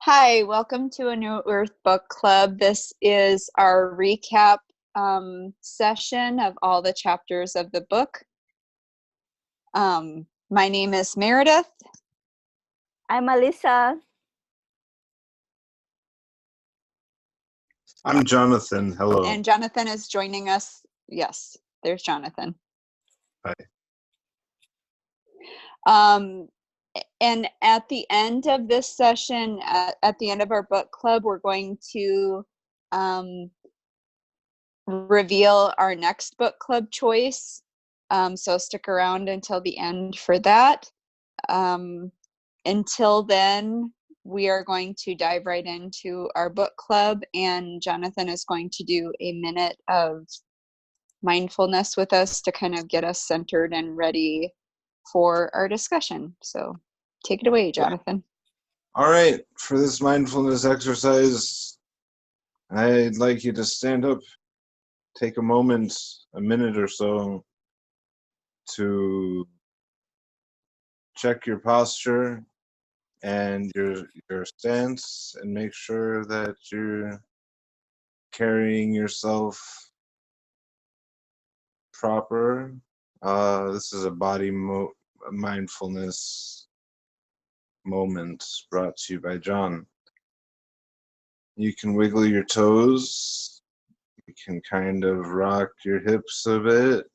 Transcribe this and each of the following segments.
Hi, welcome to A New Earth Book Club. This is our recap session of all the chapters of the book. My name is Meredith. I'm Alyssa. I'm Jonathan. Hello. And Jonathan is joining us. Yes, there's Jonathan. Hi. And at the end of this session, at the end of our book club, we're going to reveal our next book club choice. So stick around until the end for that. Until then, we are going to dive right into our book club, and Jonathan is going to do a minute of mindfulness with us to kind of get us centered and ready for our discussion. So take it away, Jonathan. All right. For this mindfulness exercise, I'd like you to stand up, take a moment, a minute or so, to check your posture and your stance, and make sure that you're carrying yourself proper. This is a body mindfulness moment brought to you by John. You can wiggle your toes. You can kind of rock your hips a bit,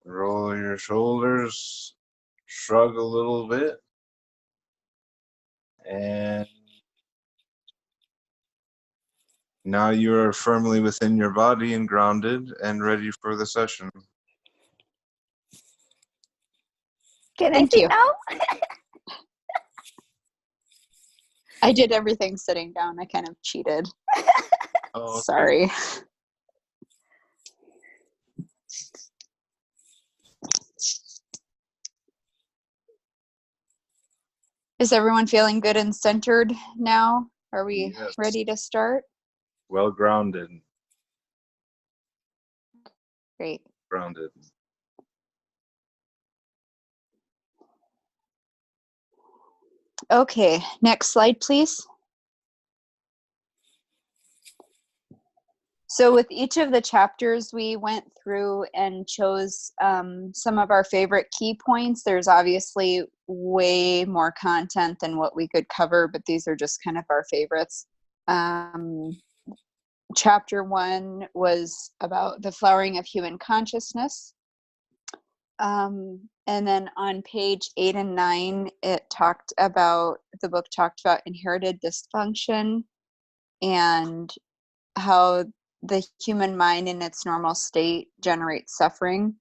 roll your shoulders, shrug a little bit, and now you are firmly within your body and grounded and ready for the session. Can I Thank sit you. now? I did everything sitting down. I kind of cheated. Oh, okay. Sorry. Is everyone feeling good and centered now? Are we Yes. ready to start? Well grounded. Great. Grounded. Okay, next slide, please. So with each of the chapters, we went through and chose some of our favorite key points. There's obviously way more content than what we could cover, but these are just kind of our favorites. Chapter 1 was about the flowering of human consciousness. And then on page 8 and 9, the book talked about inherited dysfunction and how the human mind in its normal state generates suffering.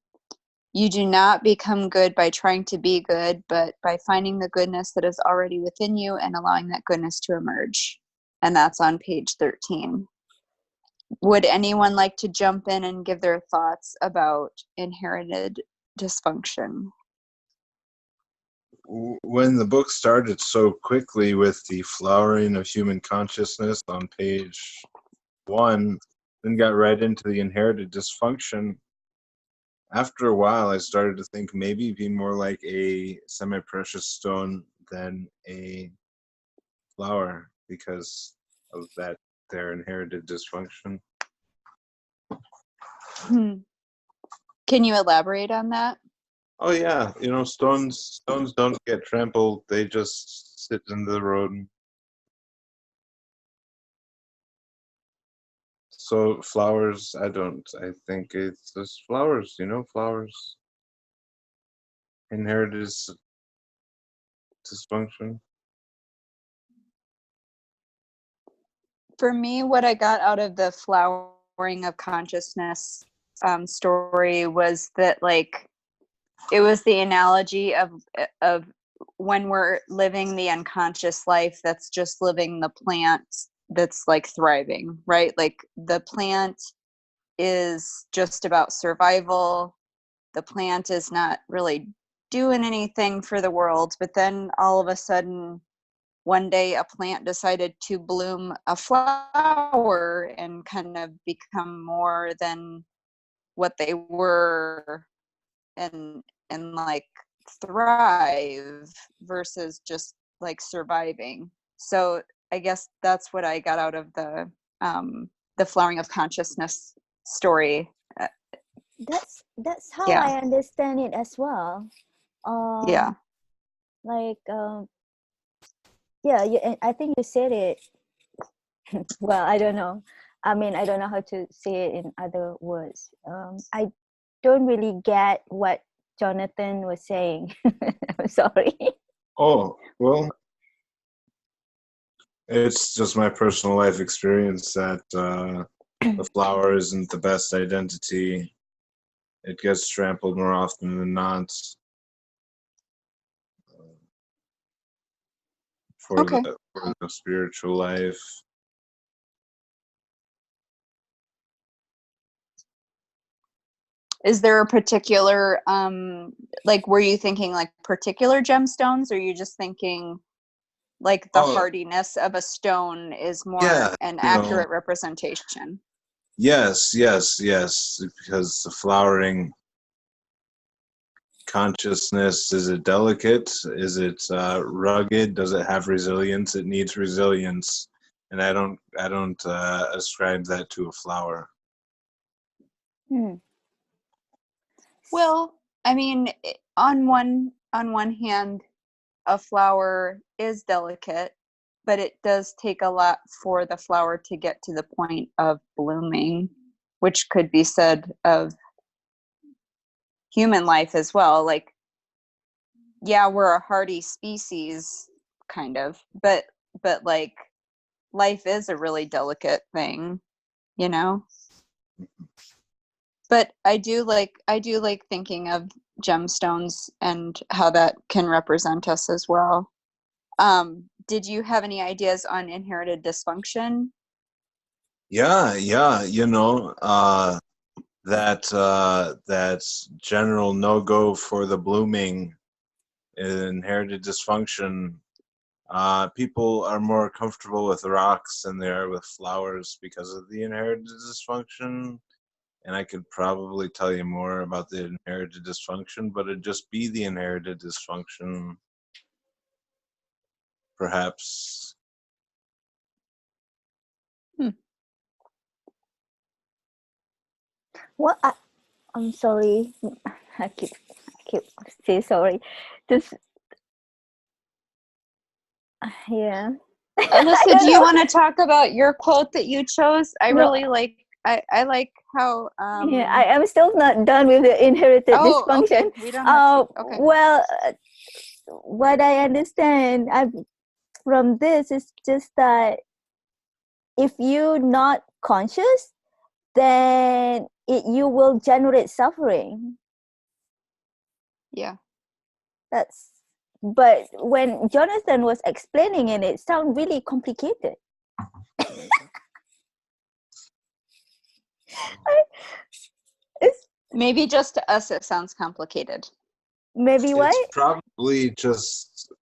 You do not become good by trying to be good, but by finding the goodness that is already within you and allowing that goodness to emerge. And that's on page 13. Would anyone like to jump in and give their thoughts about inherited dysfunction? When the book started so quickly with the flowering of human consciousness on page 1, then got right into the inherited dysfunction, after a while I started to think maybe it'd be more like a semi-precious stone than a flower because of their inherited dysfunction. Can you elaborate on that? Oh yeah, stones don't get trampled, they just sit in the road. So flowers, I think it's just flowers, flowers. Inherited dysfunction. For me, what I got out of the flowering of consciousness story was that, like, it was the analogy of when we're living the unconscious life, that's just living the plant that's like thriving, right? Like the plant is just about survival. The plant is not really doing anything for the world, but then all of a sudden one day a plant decided to bloom a flower and kind of become more than what they were, and like thrive versus just like surviving. So I guess that's what I got out of the flowering of consciousness story. That's how Yeah. I understand it as well. Yeah. Like yeah, and I think you said it. Well, I don't know. I mean, I don't know how to say it in other words. I don't really get what Jonathan was saying. I'm sorry. Oh, well, it's just my personal life experience that the flower isn't the best identity. It gets trampled more often than not for Okay. the spiritual life. Is there a particular like, were you thinking like particular gemstones, or are you just thinking like the Oh, hardiness of a stone is more yeah, an you know, accurate representation? yes, because the flowering consciousness, is it delicate? Is it rugged? Does it have resilience? It needs resilience, and I don't ascribe that to a flower. Hmm. Well, I mean, on one hand, a flower is delicate, but it does take a lot for the flower to get to the point of blooming, which could be said of human life as well. Like, yeah, we're a hardy species, kind of, but like life is a really delicate thing, you know? But I do like thinking of gemstones and how that can represent us as well. Did you have any ideas on inherited dysfunction? Yeah, that general no-go for the blooming, inherited dysfunction. People are more comfortable with rocks than they are with flowers because of the inherited dysfunction. And I could probably tell you more about the inherited dysfunction, but it'd just be the inherited dysfunction, perhaps. Hmm. Well, I'm sorry. I keep say sorry. Just yeah. I Alyssa, do don't you know. want to talk about your quote that you chose? I No, really like I like how yeah, I am still not done with the inherited oh, okay. dysfunction. We don't have to. Okay. Well, what I understand from this is just that if you're not conscious, then you will generate suffering. Yeah. That's but when Jonathan was explaining it, it sounded really complicated. It's Maybe Maybe just to us it sounds complicated. maybe it's what? probably just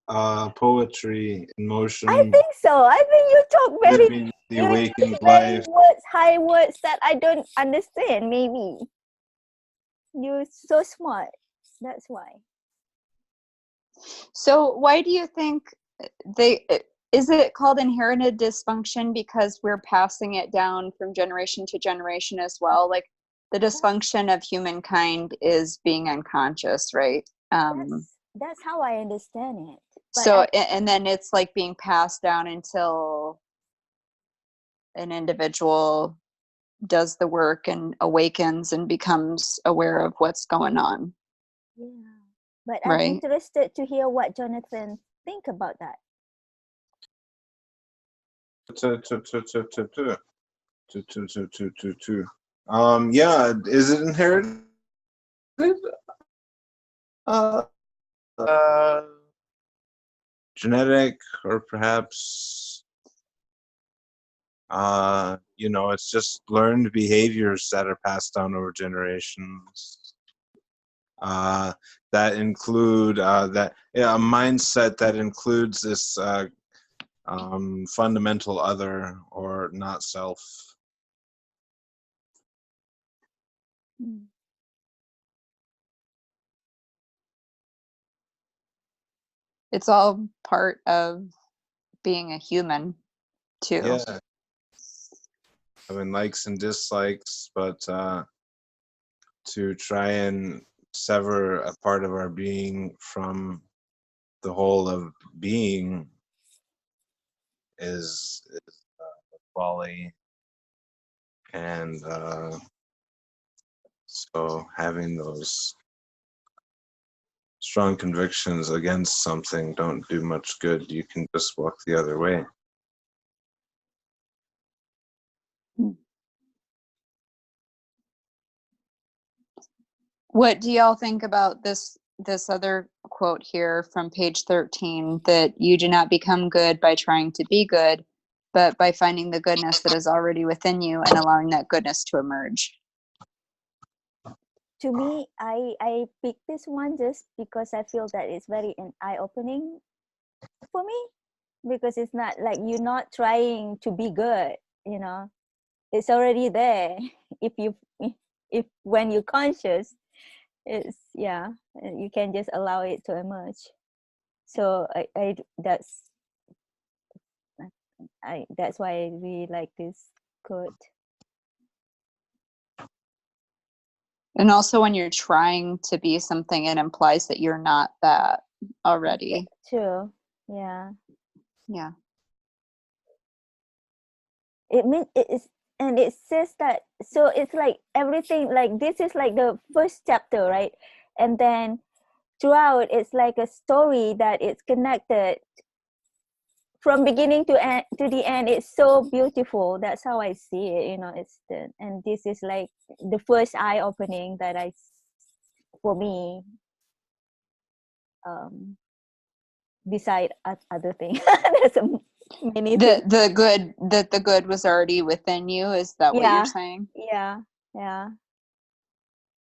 poetry in I motion, think so. I think you talk very, living the you use awakened very life. words, high words that I don't understand. Maybe you're so smart. That's why. So why do you think they is it called inherited dysfunction because we're passing it down from generation to generation as well? Like the dysfunction of humankind is being unconscious, right? That's how I understand it. But So and then it's like being passed down until an individual does the work and awakens and becomes aware of what's going on, yeah. But I'm right? interested to hear what Jonathan think about that. Yeah, is it inherited? Uh, uh, Genetic, or perhaps it's just learned behaviors that are passed down over generations. Uh, that include a mindset that includes this fundamental other or not self. Mm. It's all part of being a human. too. Yeah. I mean, likes and dislikes, but to try and sever a part of our being from the whole of being is folly. And so having those strong convictions against something don't do much good. You can just walk the other way. What do y'all think about this other quote here from page 13, that you do not become good by trying to be good, but by finding the goodness that is already within you and allowing that goodness to emerge? To me, I picked this one just because I feel that it's very eye-opening for me, because it's not like you're not trying to be good, you know, it's already there. If when you're conscious, it's, yeah, you can just allow it to emerge. So that's why I really like this quote. And also, when you're trying to be something, it implies that you're not that already. True. Yeah. Yeah. It means it is, and it says that, so it's like everything, like this is like the first chapter, right? And then throughout, it's like a story that it's connected from beginning to end, to the end. It's so beautiful. That's how I see it, you know. It's the, and this is like the first eye opening that for me, beside other things. There's many things. The good was already within you. Is that what you're saying? Yeah.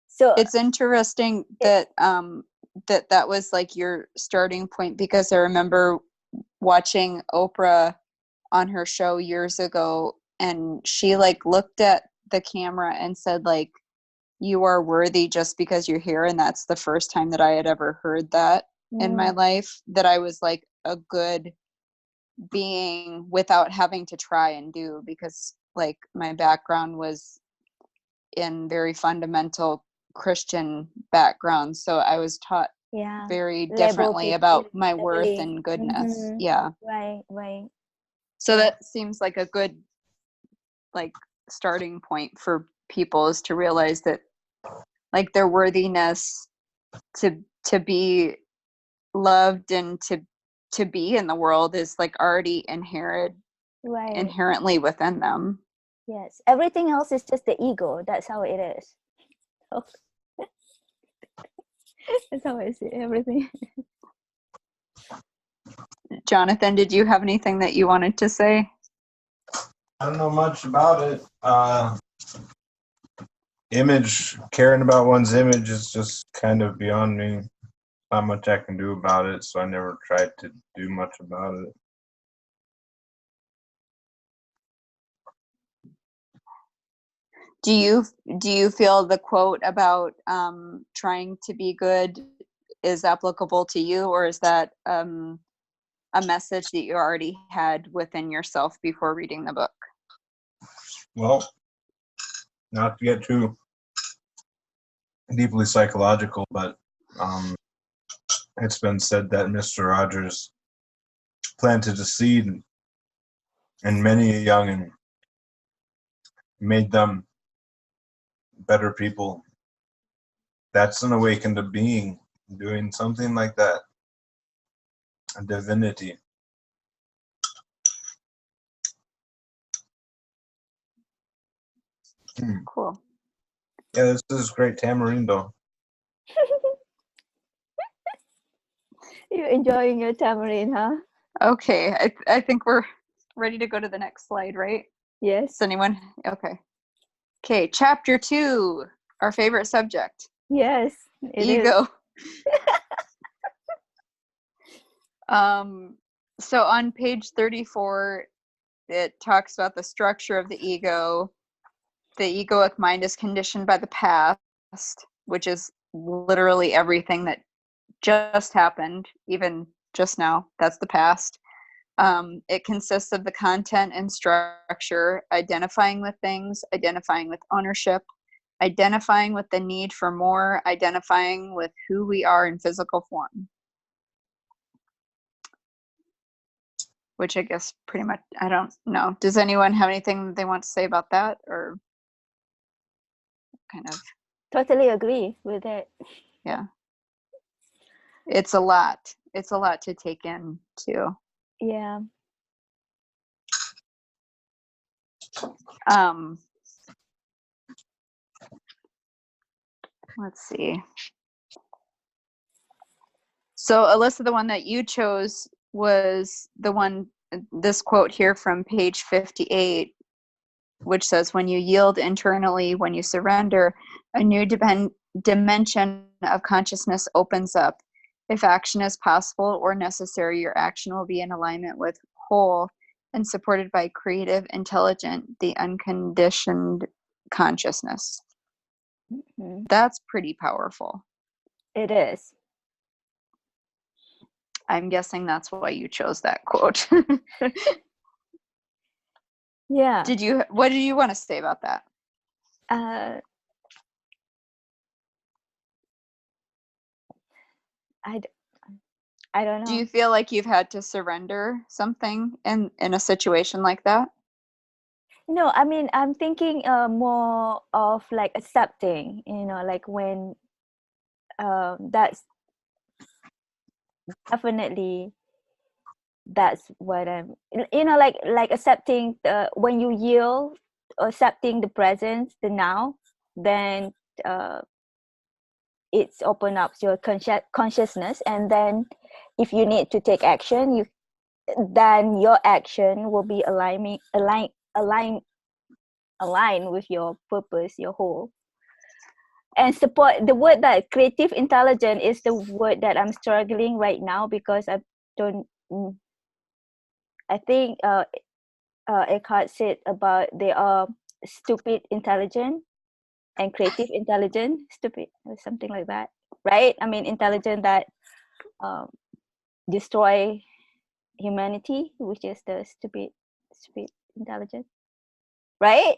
So it's interesting that that was like your starting point, because I remember watching Oprah on her show years ago, and she like looked at the camera and said, like, you are worthy just because you're here. And that's the first time that I had ever heard that in my life, that I was like a good being without having to try and do, because like my background was in very fundamental Christian background, so I was taught very differently about my worth and goodness. Yeah. Right. So that seems like a good like starting point for people, is to realize that like their worthiness to be loved and to be in the world is like already inherently within them. Yes, everything else is just the ego. That's how it is. That's how I see everything. Jonathan, did you have anything that you wanted to say? I don't know much about it. Caring about one's image is just kind of beyond me. Not much I can do about it, so I never tried to do much about it. Do you feel the quote about trying to be good is applicable to you, or is that a message that you already had within yourself before reading the book? Well, not to get too deeply psychological, but it's been said that Mr. Rogers planted a seed in many a young and made them better people. That's an awakened being doing something like that. A divinity. Cool. Yeah, this is great tamarindo. You're enjoying your tamarind, huh? Okay, I think we're ready to go to the next slide, right? Yes. Is anyone? Okay, chapter 2, our favorite subject. Yes, it ego. Is. So on page 34, it talks about the structure of the ego. The egoic mind is conditioned by the past, which is literally everything that just happened, even just now. That's the past. It consists of the content and structure, identifying with things, identifying with ownership, identifying with the need for more, identifying with who we are in physical form. Which I guess pretty much, I don't know. Does anyone have anything they want to say about that, or kind of? Totally agree with it. Yeah. It's a lot. It's a lot to take in too. Yeah. Let's see. So Alyssa, the one that you chose was the one, this quote here from page 58, which says, when you yield internally, when you surrender, a new dimension of consciousness opens up. If action is possible or necessary, your action will be in alignment with whole and supported by creative, intelligent, the unconditioned consciousness. Mm-hmm. That's pretty powerful. It is. I'm guessing that's why you chose that quote. Yeah. What did you want to say about that? I don't know. Do you feel like you've had to surrender something in a situation like that? No, I mean, I'm thinking more of like accepting, like when that's definitely, that's what I'm, like accepting when you yield, accepting the presence, the now, then it's open up your consciousness, and then if you need to take action, then your action will be aligned with your purpose, your whole. And support, the word that creative intelligence is the word that I'm struggling right now, because I think Eckhart said about there are stupid intelligent and creative intelligent, stupid or something like that, right? I mean, intelligent that destroy humanity, which is the stupid intelligent, right?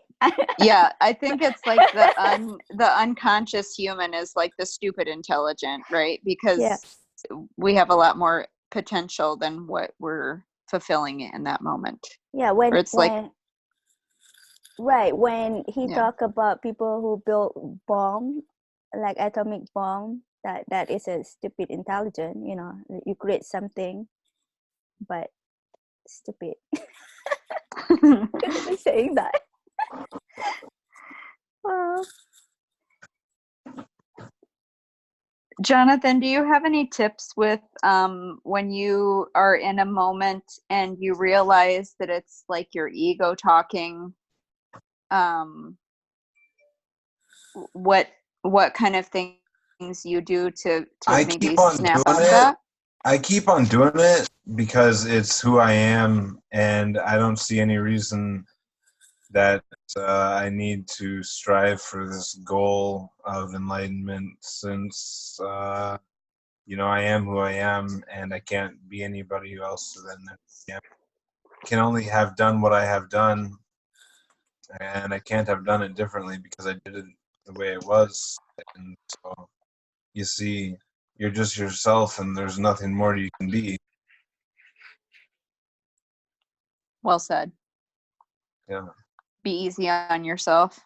Yeah, I think it's like the unconscious human is like the stupid intelligent, right? Because Yeah. we have a lot more potential than what we're fulfilling in that moment. Yeah, when he talked about people who built bomb, like atomic bomb, that is a stupid intelligent. You create something, but stupid. Shouldn't be saying that. Jonathan, do you have any tips with when you are in a moment and you realize that it's like your ego talking? What kind of things you do to maybe snap out of that? I keep on doing it because it's who I am, and I don't see any reason that I need to strive for this goal of enlightenment, since I am who I am, and I can't be anybody else than I am. I can only have done what I have done, and I can't have done it differently because I did it the way it was. And so, you see, you're just yourself, and there's nothing more you can be. Well said. Yeah. Be easy on yourself.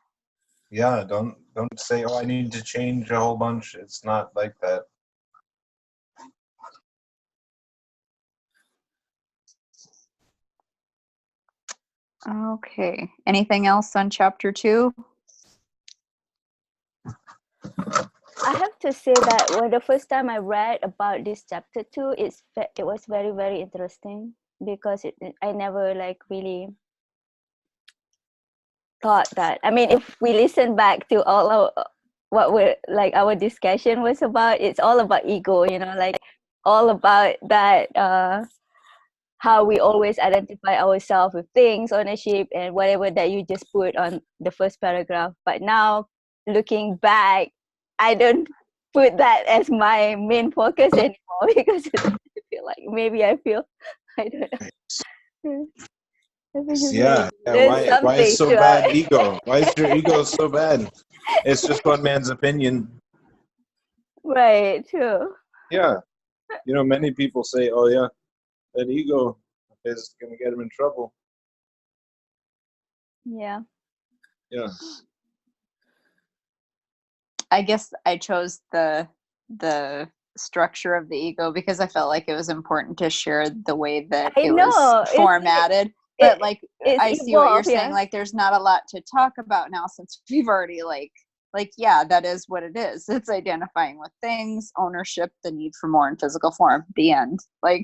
Yeah, don't say, oh, I need to change a whole bunch. It's not like that. Okay. Anything else on chapter 2? I have to say that when the first time I read about this chapter 2, it was very, very interesting, because I never really thought that. I mean, if we listen back to all of what our discussion was about, it's all about ego, all about that, how we always identify ourselves with things, ownership, and whatever that you just put on the first paragraph. But now, looking back, I don't put that as my main focus anymore, because I feel like maybe I feel I don't know. I think it's Yeah, like, yeah. there's Why is something so to bad ego? Why is your ego so bad? It's just one man's opinion. right, true. Yeah. Many people say, "Oh yeah, that ego is going to get him in trouble." Yeah. Yeah. I guess I chose the structure of the ego because I felt like it was important to share the way that I it was know. formatted. But It like it's I see what you're evolved, saying. yeah. Like there's not a lot to talk about now since we've already like yeah, that is what it is. It's identifying with things, ownership, the need for more in physical form. The end. Like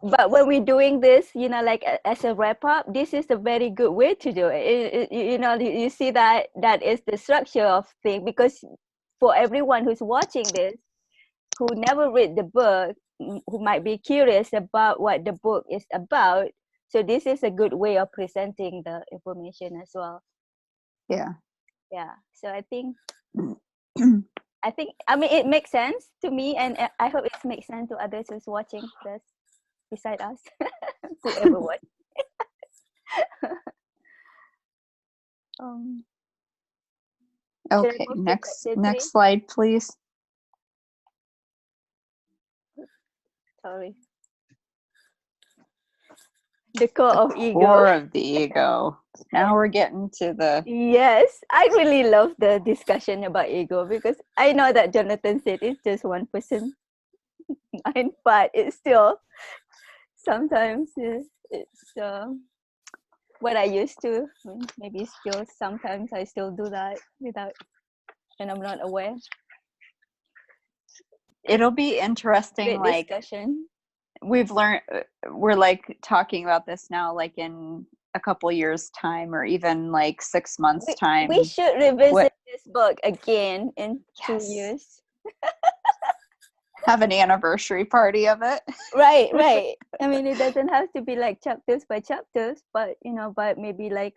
But when we're doing this, like as a wrap up, this is a very good way to do it. You see that is the structure of thing, because for everyone who's watching this, who never read the book, who might be curious about what the book is about, so this is a good way of presenting the information as well. yeah. Yeah. So I mean it makes sense to me, and I hope it makes sense to others who's watching this beside us. Whoever watch. um should I Okay, move to next chapter 3? next slide please. Sorry. The core The of ego. core of the ego. Now we're getting to the Yes, I really love the discussion about ego, because I know that Jonathan said it's just 1% mind, but it's still sometimes it's what I used to. Maybe still sometimes I still do that without, and I'm not aware. it'll be interesting. Great Like discussion. we've learned, we're like talking about this now, like in a couple years time or even like 6 months We time. should revisit What? this book again in Yes. 2 years. Have an anniversary party of it. Right. I mean, it doesn't have to be like chapters by chapters, but but maybe like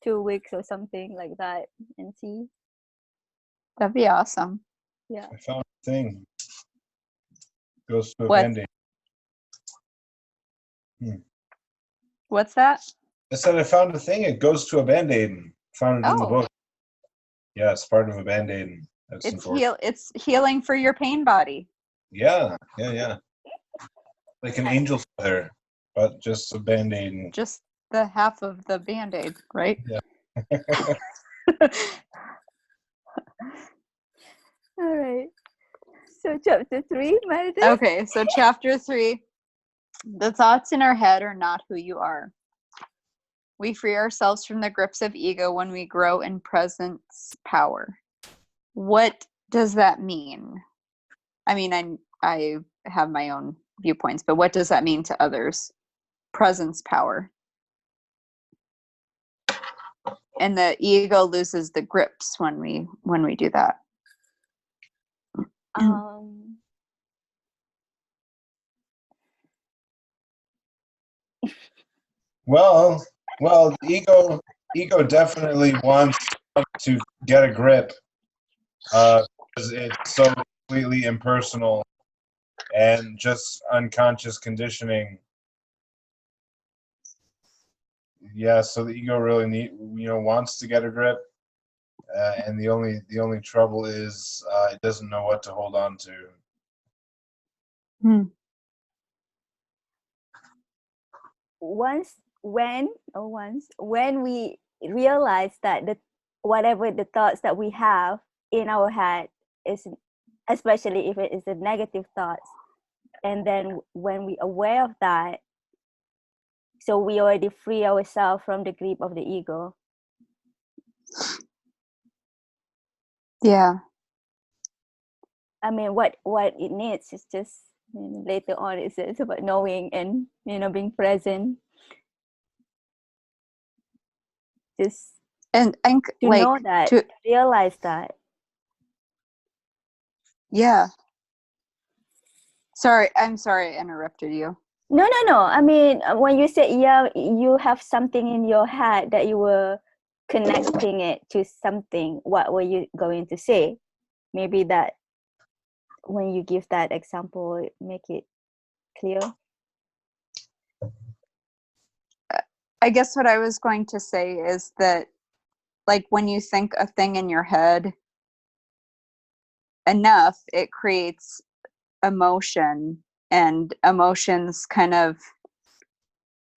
2 weeks or something like that, and see. That'd be awesome. Yeah. I found a thing. Goes to a What? Band-Aid. What's that? I said I found a thing. It goes to a Band-Aid. Found it in the Oh, book. Yeah, it's part of a Band-Aid. That's it's important. it's healing for your pain body. Yeah. Like an angel feather, but just a Band-Aid. Just the half of the Band-Aid, right? Yeah. All right. So chapter 3, Meredith. Okay, so chapter 3, the thoughts in our head are not who you are. We free ourselves from the grips of ego when we grow in presence power. What does that mean? I mean, I have my own viewpoints, but what does that mean to others? Presence power. And the ego loses the grips when we do that. Well, the ego definitely wants to get a grip because it's so completely impersonal and just unconscious conditioning. Yeah, so the ego really wants to get a grip, and the only trouble is it doesn't know what to hold on to. Once when we realize that whatever the thoughts that we have in our head is, especially if it is a negative thoughts, and then when we aware of that, so we already free ourselves from the grip of the ego. Yeah. I mean, what it needs is just, later on it's about knowing and being present, just And to like know that, to realize that. yeah. I'm sorry I interrupted you. No. I mean, when you say, yeah, you have something in your head that you were connecting it to something, what were you going to say? Maybe that when you give that example, make it clear. I guess what I was going to say is that, like, when you think a thing in your head enough, it creates emotion, and emotions kind of,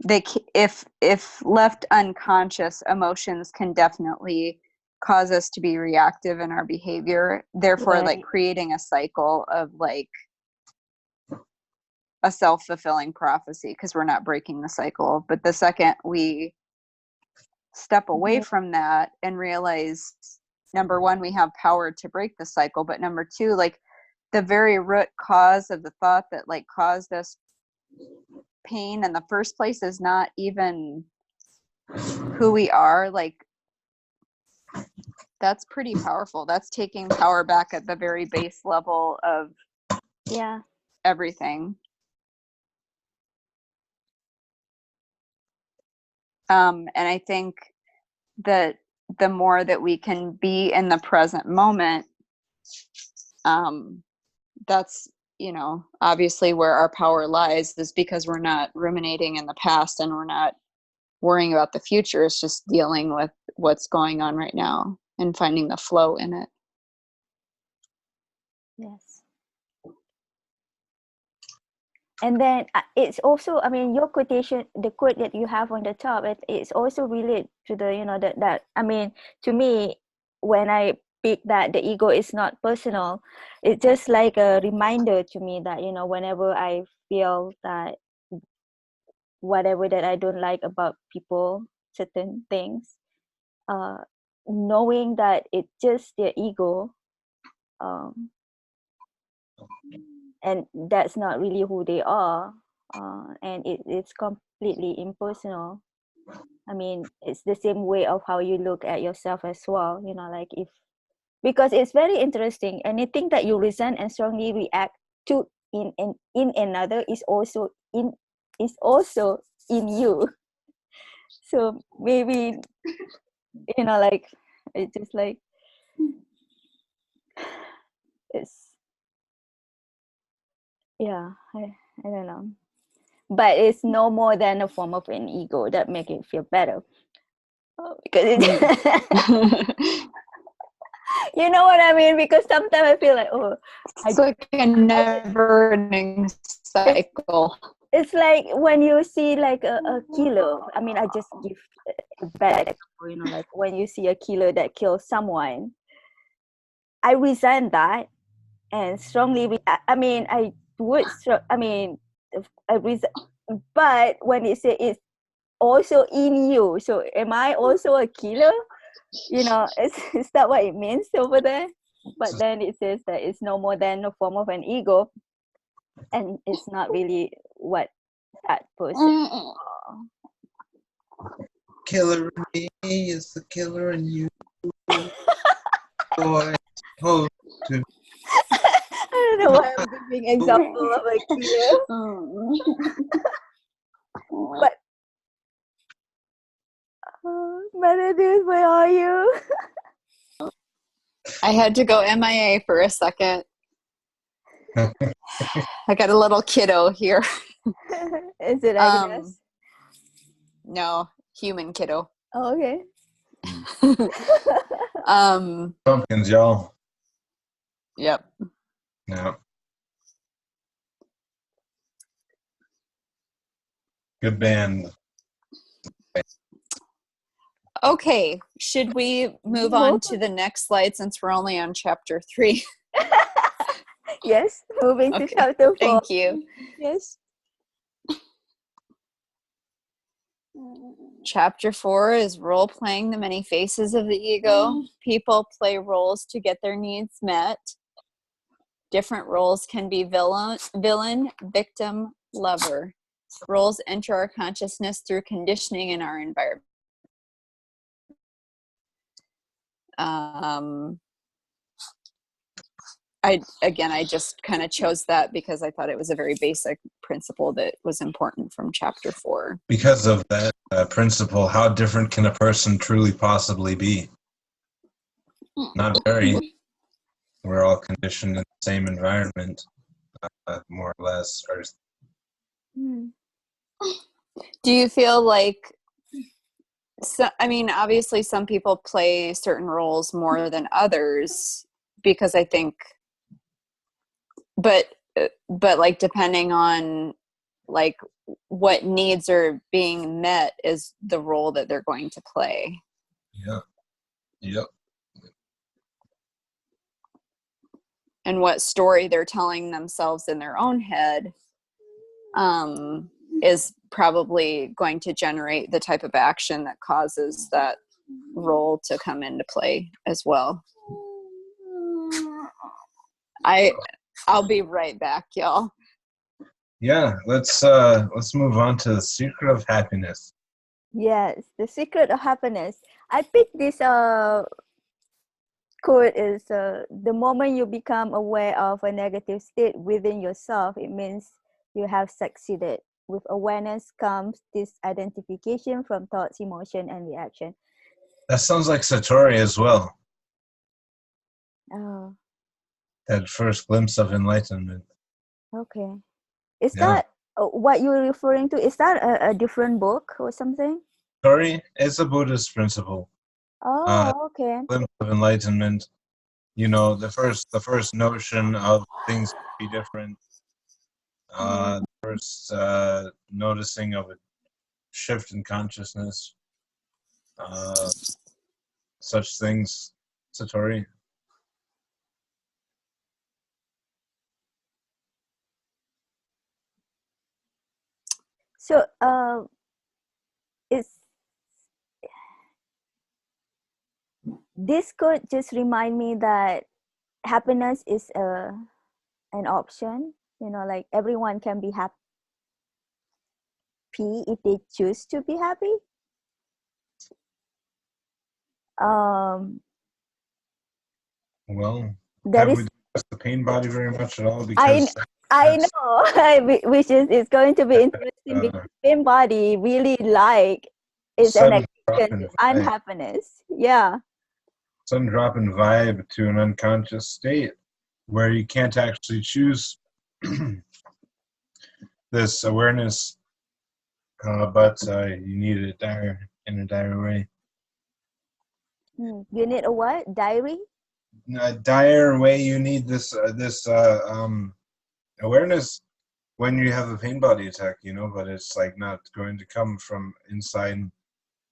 if left unconscious, emotions can definitely cause us to be reactive in our behavior, therefore Right. like creating a cycle of like a self-fulfilling prophecy, because we're not breaking the cycle. But the second we step away Mhm. from that and realize, number one, we have power to break the cycle, but number two, like the very root cause of the thought that like caused us pain in the first place is not even who we are, like that's pretty powerful. That's taking power back at the very base level of Yeah. everything. And I think that the more that we can be in the present moment, that's, you know, obviously where our power lies, is because we're not ruminating in the past and we're not worrying about the future. It's just dealing with what's going on right now and finding the flow in it. Yes. And then it's also, I mean, your quotation, the quote that you have on the top, it's also related to the, you know, that I mean, to me, when I pick that the ego is not personal, it's just like a reminder to me that, you know, whenever I feel that whatever that I don't like about people, certain things, knowing that it's just their ego, um, and that's not really who they are, and it's completely impersonal. I mean, it's the same way of how you look at yourself as well, you know, like if, because it's very interesting, anything that you resent and strongly react to in another is also in you. So maybe, you know, like it's just like it's, yeah, I don't know, but it's no more than a form of an ego that make it feel better. Because it, you know what I mean? Because sometimes I feel like, oh, It's like a never-ending cycle. it's like when you see like a killer. I mean, I just give a bad example, you know, like when you see a killer that kills someone, I resent that and strongly. I mean, I would. I mean, I resent. But when it say it's also in you, so am I also a killer? You know, is that what it means over there? But then it says that it's no more than a form of an ego, and it's not really what that person. Killer in me is the killer in you. Boy, supposed to. I don't know why I'm giving example of a killer, but Meredith, where are you? I had to go MIA for a second. I got a little kiddo here. Is it Agnes? No, human kiddo. Oh, okay. Pumpkins, y'all. Yep. Yeah. Good band. Okay, should we move on to the next slide since we're only on chapter 3? Yes, moving to Okay, chapter 4. thank you. Yes. Chapter 4 is role-playing the many faces of the ego. People play roles to get their needs met. Different roles can be villain, victim, lover. Roles enter our consciousness through conditioning in our environment. I just kind of chose that because I thought it was a very basic principle that was important from chapter 4. Because of that principle, how different can a person truly possibly be? Not very. We're all conditioned in the same environment, more or less. Hmm. Do you feel like, so, I mean, obviously some people play certain roles more than others because I think, but like depending on like what needs are being met is the role that they're going to play. Yeah. Yep. And what story they're telling themselves in their own head is probably going to generate the type of action that causes that role to come into play as well. I'll be right back, y'all. Yeah, let's move on to the secret of happiness. Yes, the secret of happiness. I picked this quote is the moment you become aware of a negative state within yourself, it means you have succeeded. With awareness comes this identification from thoughts, emotion, and reaction. That sounds like Satori as well. Oh, That first glimpse of enlightenment. okay. Is Yeah. that what you're referring to? Is that a different book or something? Satori is a Buddhist principle. Oh, okay. Glimpse of enlightenment. You know, the first notion of things to be different. The first noticing of a shift in consciousness. Such things. Satori. So, it's this could just remind me that happiness is an option. You know, like everyone can be happy if they choose to be happy. Well, That have we is, discussed the pain body very much at all? I Because I that's, know, which is it's going to be interesting because pain body really like is an sudden drop experience in with vibe. unhappiness. Yeah. Sudden drop in vibe to an unconscious state where you can't actually choose this awareness, but you need it in a dire way. You need a what? Diary? In a dire way, you need this awareness when you have a pain body attack, you know, but it's like not going to come from inside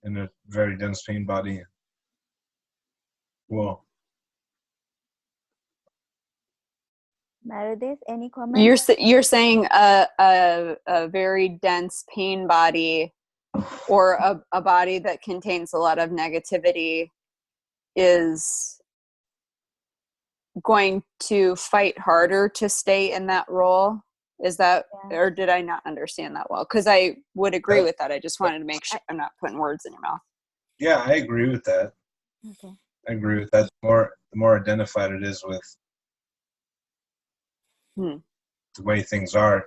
in a very dense pain body. Whoa. Meredith, any comments? You're saying a very dense pain body or a body that contains a lot of negativity is going to fight harder to stay in that role. Is that, or did I not understand that well? Because I would agree with that. I just wanted to make sure I'm not putting words in your mouth. Yeah, I agree with that. Okay. I agree with that. The more identified it is with the way things are,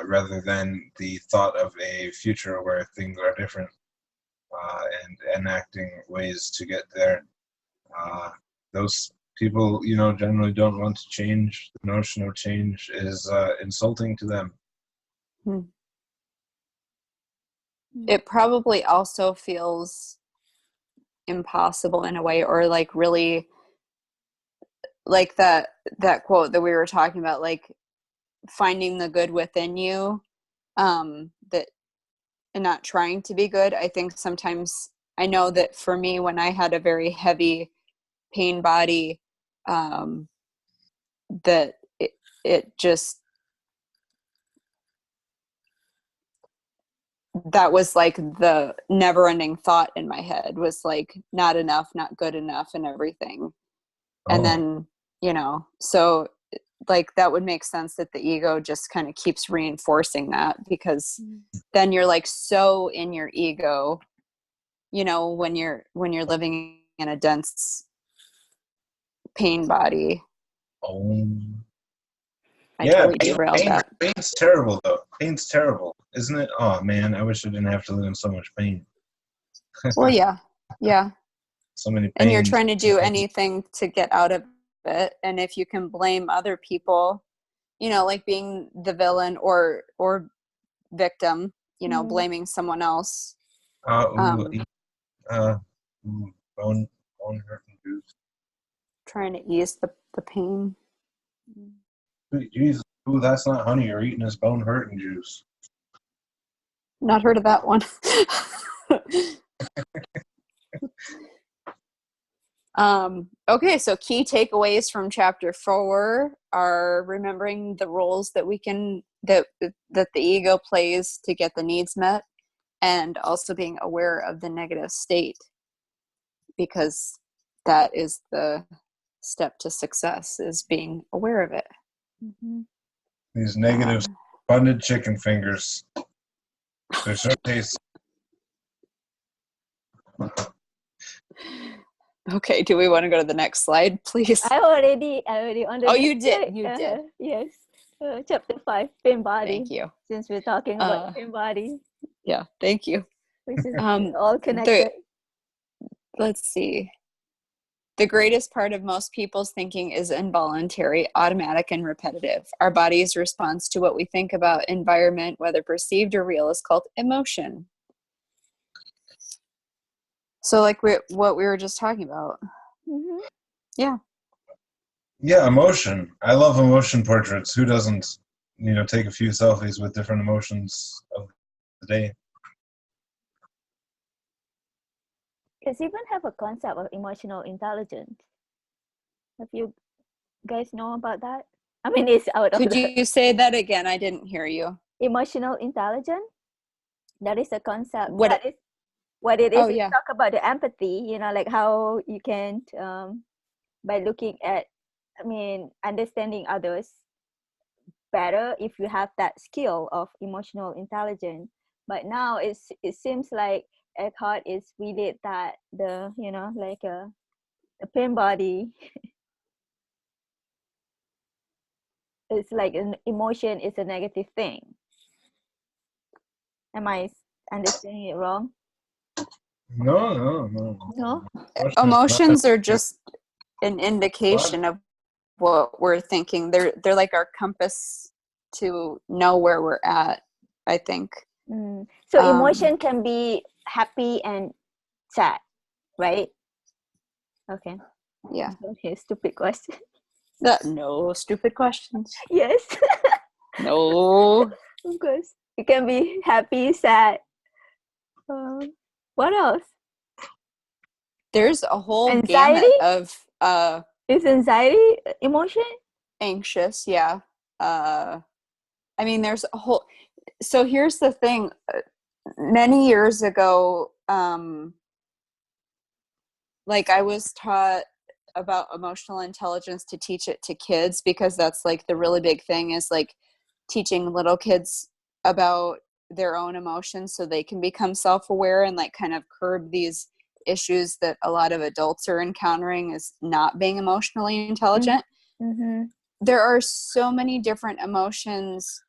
rather than the thought of a future where things are different, and enacting ways to get there. Those people, you know, generally don't want to change. The notion of change is insulting to them. It probably also feels impossible in a way, or like really like that quote that we were talking about, like finding the good within you, that, and not trying to be good. I think sometimes, I know that for me, when I had a very heavy pain body, that it just, that was like the never ending thought in my head was like, not enough, not good enough, and everything. And then, you know, so like that would make sense that the ego just kind of keeps reinforcing that, because then you're like so in your ego, you know, when you're living in a dense pain body. I totally derailed that. Pain's terrible, though. Pain's terrible, isn't it? Oh, man, I wish I didn't have to live in so much pain. Well, yeah. So many pains. And you're trying to do anything to get out of it. And if you can blame other people, you know, like being the villain or victim, blaming someone else. Bone hurting juice. Trying to ease the pain. Jesus, ooh, that's not honey. You're eating his bone hurting juice. Not heard of that one. Okay, so key takeaways from chapter 4 are remembering the roles that that the ego plays to get the needs met, and also being aware of the negative state, because that is the step to success, is being aware of it. Mm-hmm. These negative funded chicken fingers. They're so tasty. Okay, do we want to go to the next slide, please? I already on the Oh, next you did. slide. You did. Yes. Chapter 5, pain body. Thank you. Since we're talking about pain body, Yeah, thank you. which is all connected. Let's see. The greatest part of most people's thinking is involuntary, automatic, and repetitive. Our body's response to what we think about environment, whether perceived or real, is called emotion. So like what we were just talking about. Mm-hmm. Yeah. Yeah, emotion. I love emotion portraits. Who doesn't, take a few selfies with different emotions of the day? It's even have a concept of emotional intelligence. Have you guys know about that? I mean, it's out of Could you say that again? I didn't hear you. emotional intelligence. That is a concept. What it is. Oh, It's yeah. talk about the empathy. Like how you can, by looking at, understanding others better if you have that skill of emotional intelligence. But now it seems like Eckhart is really that the the pain body. It's like an emotion is a negative thing. Am I understanding it wrong? No. No. Emotions are just an indication of what we're thinking. They're like our compass to know where we're at, I think. So emotion can be happy and sad, right? Okay. Yeah. Okay, stupid question. No stupid questions. Yes. No. Of course. It can be happy, sad. What else? There's a whole Anxiety? gamut of Is anxiety emotion? anxious, yeah. There's a whole. So here's the thing. Many years ago, like I was taught about emotional intelligence to teach it to kids, because that's like the really big thing, is like teaching little kids about their own emotions so they can become self-aware and like kind of curb these issues that a lot of adults are encountering as not being emotionally intelligent. Mm-hmm. There are so many different emotions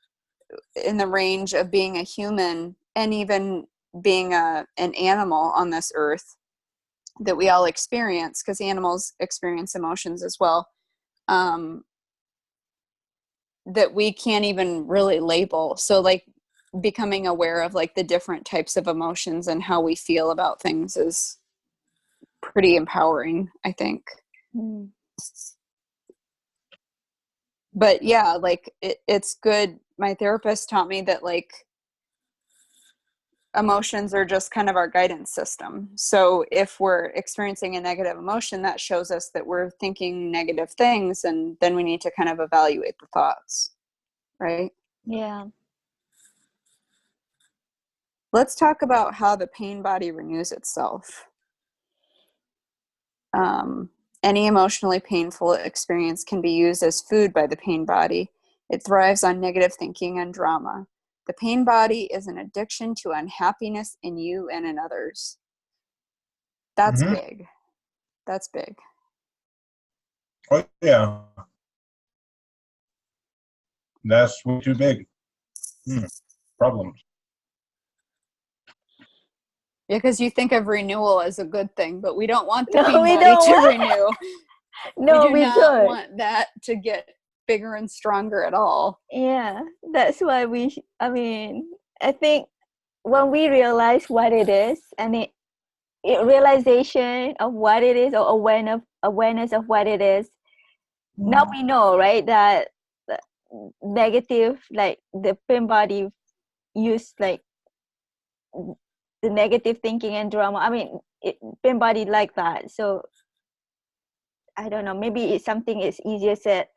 in the range of being a human and even being an animal on this earth that we all experience, because animals experience emotions as well, that we can't even really label. So like becoming aware of like the different types of emotions and how we feel about things is pretty empowering, I think. But yeah, like it's good. My therapist taught me that like emotions are just kind of our guidance system. So if we're experiencing a negative emotion, that shows us that we're thinking negative things, and then we need to kind of evaluate the thoughts, right? Yeah. Let's talk about how the pain body renews itself. Any emotionally painful experience can be used as food by the pain body. It thrives on negative thinking and drama. The pain body is an addiction to unhappiness in you and in others. That's big. That's big. Oh, yeah. That's way too big. Problems. Yeah, because you think of renewal as a good thing, but we don't want the No, pain we body don't to want- renew. No, we do not don't. want that to get bigger and stronger at all. Yeah, that's why I think when we realize what it is, and realization of what it is, or awareness of what it is, now we know, right, that negative, like the pain body use like the negative thinking and drama. I mean, pain body like that. So I don't know, maybe it's something is easier said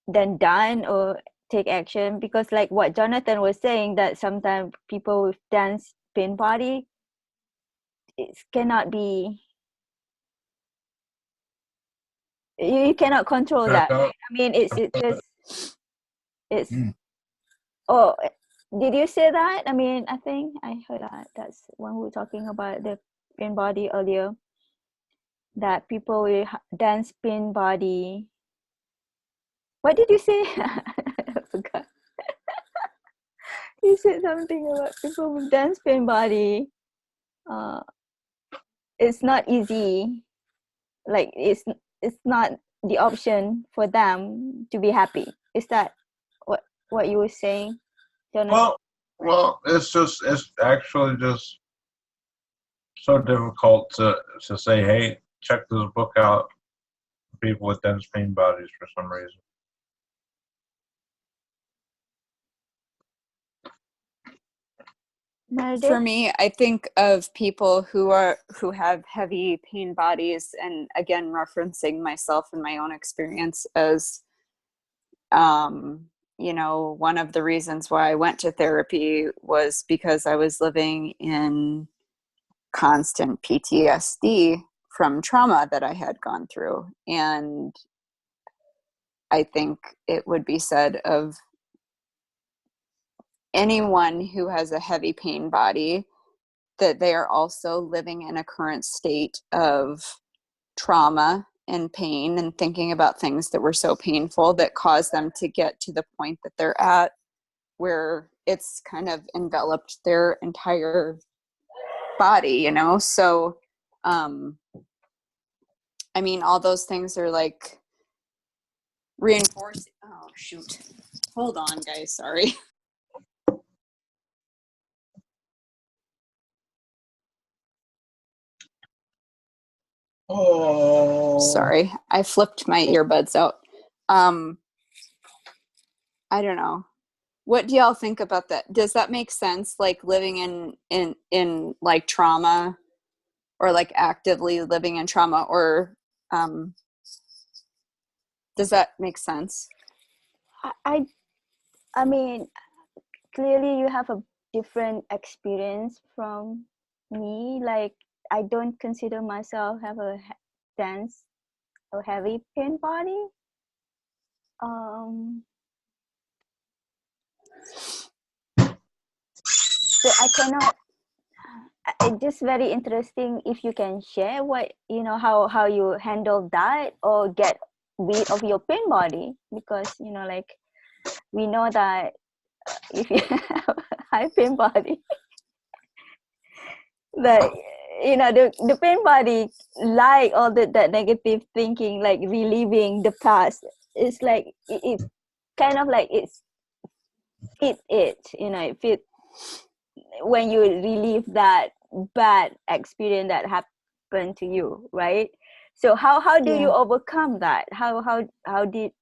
than done, or take action, because like what Jonathan was saying, that sometimes people with dense pain body, it cannot be, you cannot control that, right? I mean, it's just, it's oh, did you say that? I mean, I think I heard that. That's when we were talking about the pain body earlier, that people with dense pain body, what did you say? I forgot. You said something about people with dense pain body. It's not easy. Like it's not the option for them to be happy. Is that what you were saying, Jonathan? Well, it's actually just so difficult to say, hey, check this book out for people with dense pain bodies for some reason. For me, I think of people who have heavy pain bodies, and again, referencing myself and my own experience as, one of the reasons why I went to therapy was because I was living in constant PTSD from trauma that I had gone through. And I think it would be said of anyone who has a heavy pain body that they are also living in a current state of trauma and pain, and thinking about things that were so painful that caused them to get to the point that they're at, where it's kind of enveloped their entire body, So, I mean, all those things are like reinforcing. Oh, shoot. Hold on, guys. Sorry. Oh, Sorry. I flipped my earbuds out. I don't know. What do y'all think about that? Does that make sense? Like living in like trauma, or like actively living in trauma, or does that make sense? I mean, clearly you have a different experience from me. Like, I don't consider myself have a dense or heavy pain body. So I cannot. It's just very interesting if you can share what how you handle that, or get rid of your pain body, because like we know that if you have a high pain body, that the pain body, like all that negative thinking, like reliving the past, it's like it kind of like it fit when you relive that bad experience that happened to you, right? So how do you overcome that? How did,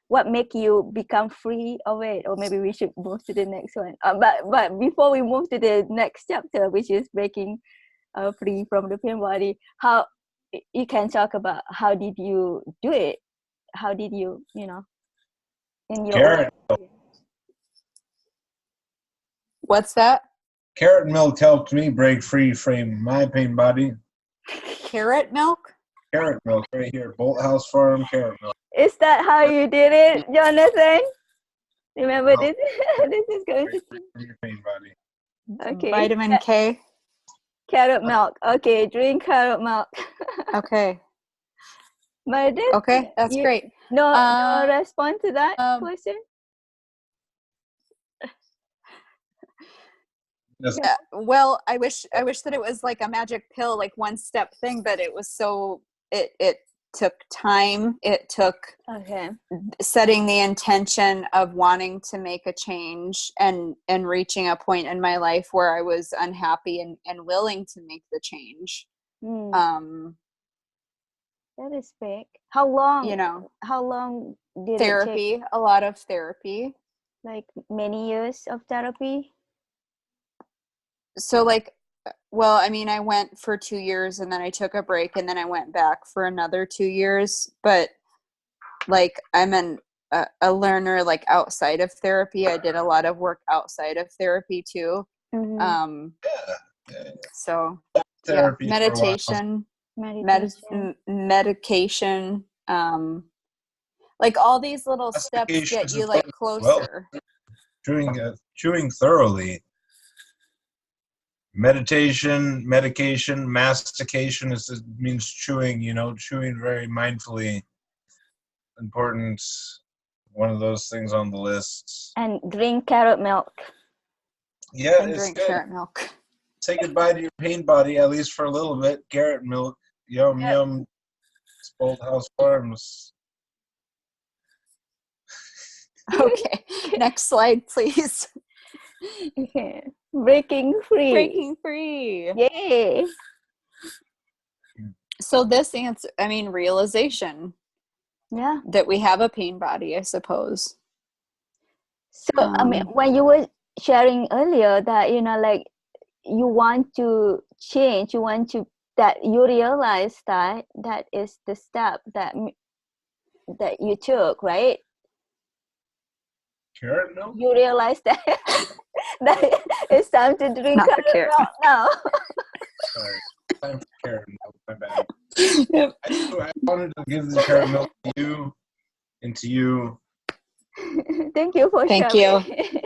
what make you become free of it? Or maybe we should move to the next one. But before we move to the next chapter, which is breaking free from the pain body, how you can talk about how did you do it? How did you, in your own... What's that? Carrot milk helped me break free from my pain body. Carrot milk? Carrot milk right here, Bolt House Farm carrot milk. Is that how you did it, Jonathan? Remember, this this is going to your pain body. Okay. Vitamin K. Carrot milk. Okay, drink carrot milk. Okay. But this, okay, that's great. No response to that question? Yeah, well, I wish that it was like a magic pill, like one step thing, but it was so it took time. It took Okay. setting the intention of wanting to make a change and reaching a point in my life where I was unhappy and willing to make the change. That is big. How long? You know, How long did it take? therapy, a lot of therapy. Like many years of therapy? So like, well, I mean, I went for 2 years and then I took a break and then I went back for another 2 years. But like, I'm a learner like outside of therapy. I did a lot of work outside of therapy too. Mm-hmm. So Therapy yeah, for a while. medication, like all these little steps Mastication get is you like important as well. closer. Chewing thoroughly. Meditation, medication, mastication means chewing. Chewing very mindfully. Important. One of those things on the list. And drink carrot milk. Yeah, And it's drink good. carrot milk. Say goodbye to your pain body, at least for a little bit. Carrot milk, yum yum. Spoiled House Farms. Okay, next slide, please. Okay. Breaking free. Breaking free. Yay. So this answer, I mean, realization Yeah. that we have a pain body, I suppose. So I mean, when you were sharing earlier that like you want to change, that you realize that is the step that you took, right? Carrot milk? You realize that that it's time to drink Not the carrot milk now. Sorry, time for carrot milk. My bad. Yep. I wanted to give the carrot milk to you and to you. Thank you for Thank sharing. you.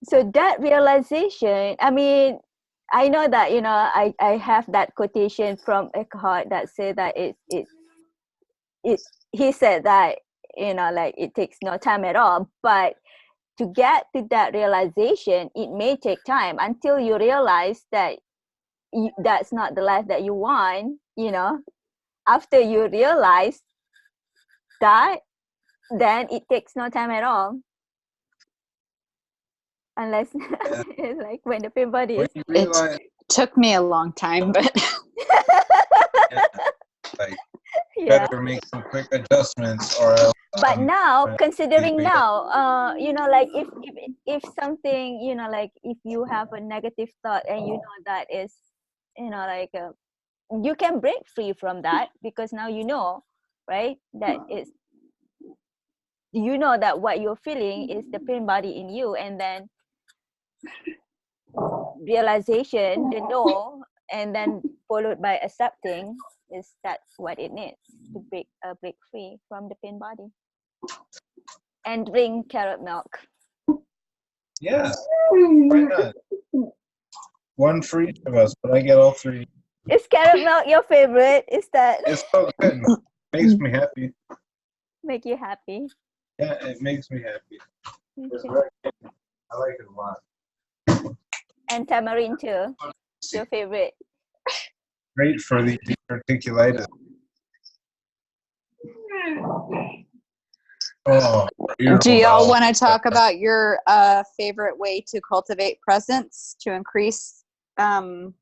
So that realization, I mean, I know that I have that quotation from Eckhart that said that he said that like it takes no time at all, but to get to that realization, it may take time until you realize that that's not the life that you want. After you realize that, then it takes no time at all. Unless it's like when the pain body is. It took me a long time, but Better make some quick adjustments, or else. But now, considering now, like if something, like if you have a negative thought and that is, like you can break free from that because now right, that is, that what you're feeling is the pain body in you, and then realization, the no, and then followed by accepting that's what it needs to break free from the pain body. And drink carrot milk. Yeah, why not? One for each of us, but I get all three. Is carrot milk your favorite? Is that It's so good. Makes me happy. make you happy? Yeah, it makes me happy. It's Okay. very good. I like it a lot. And tamarind too. Your favorite? Great for the diverticulitis. Oh, do y'all want to talk about your favorite way to cultivate presence to increase the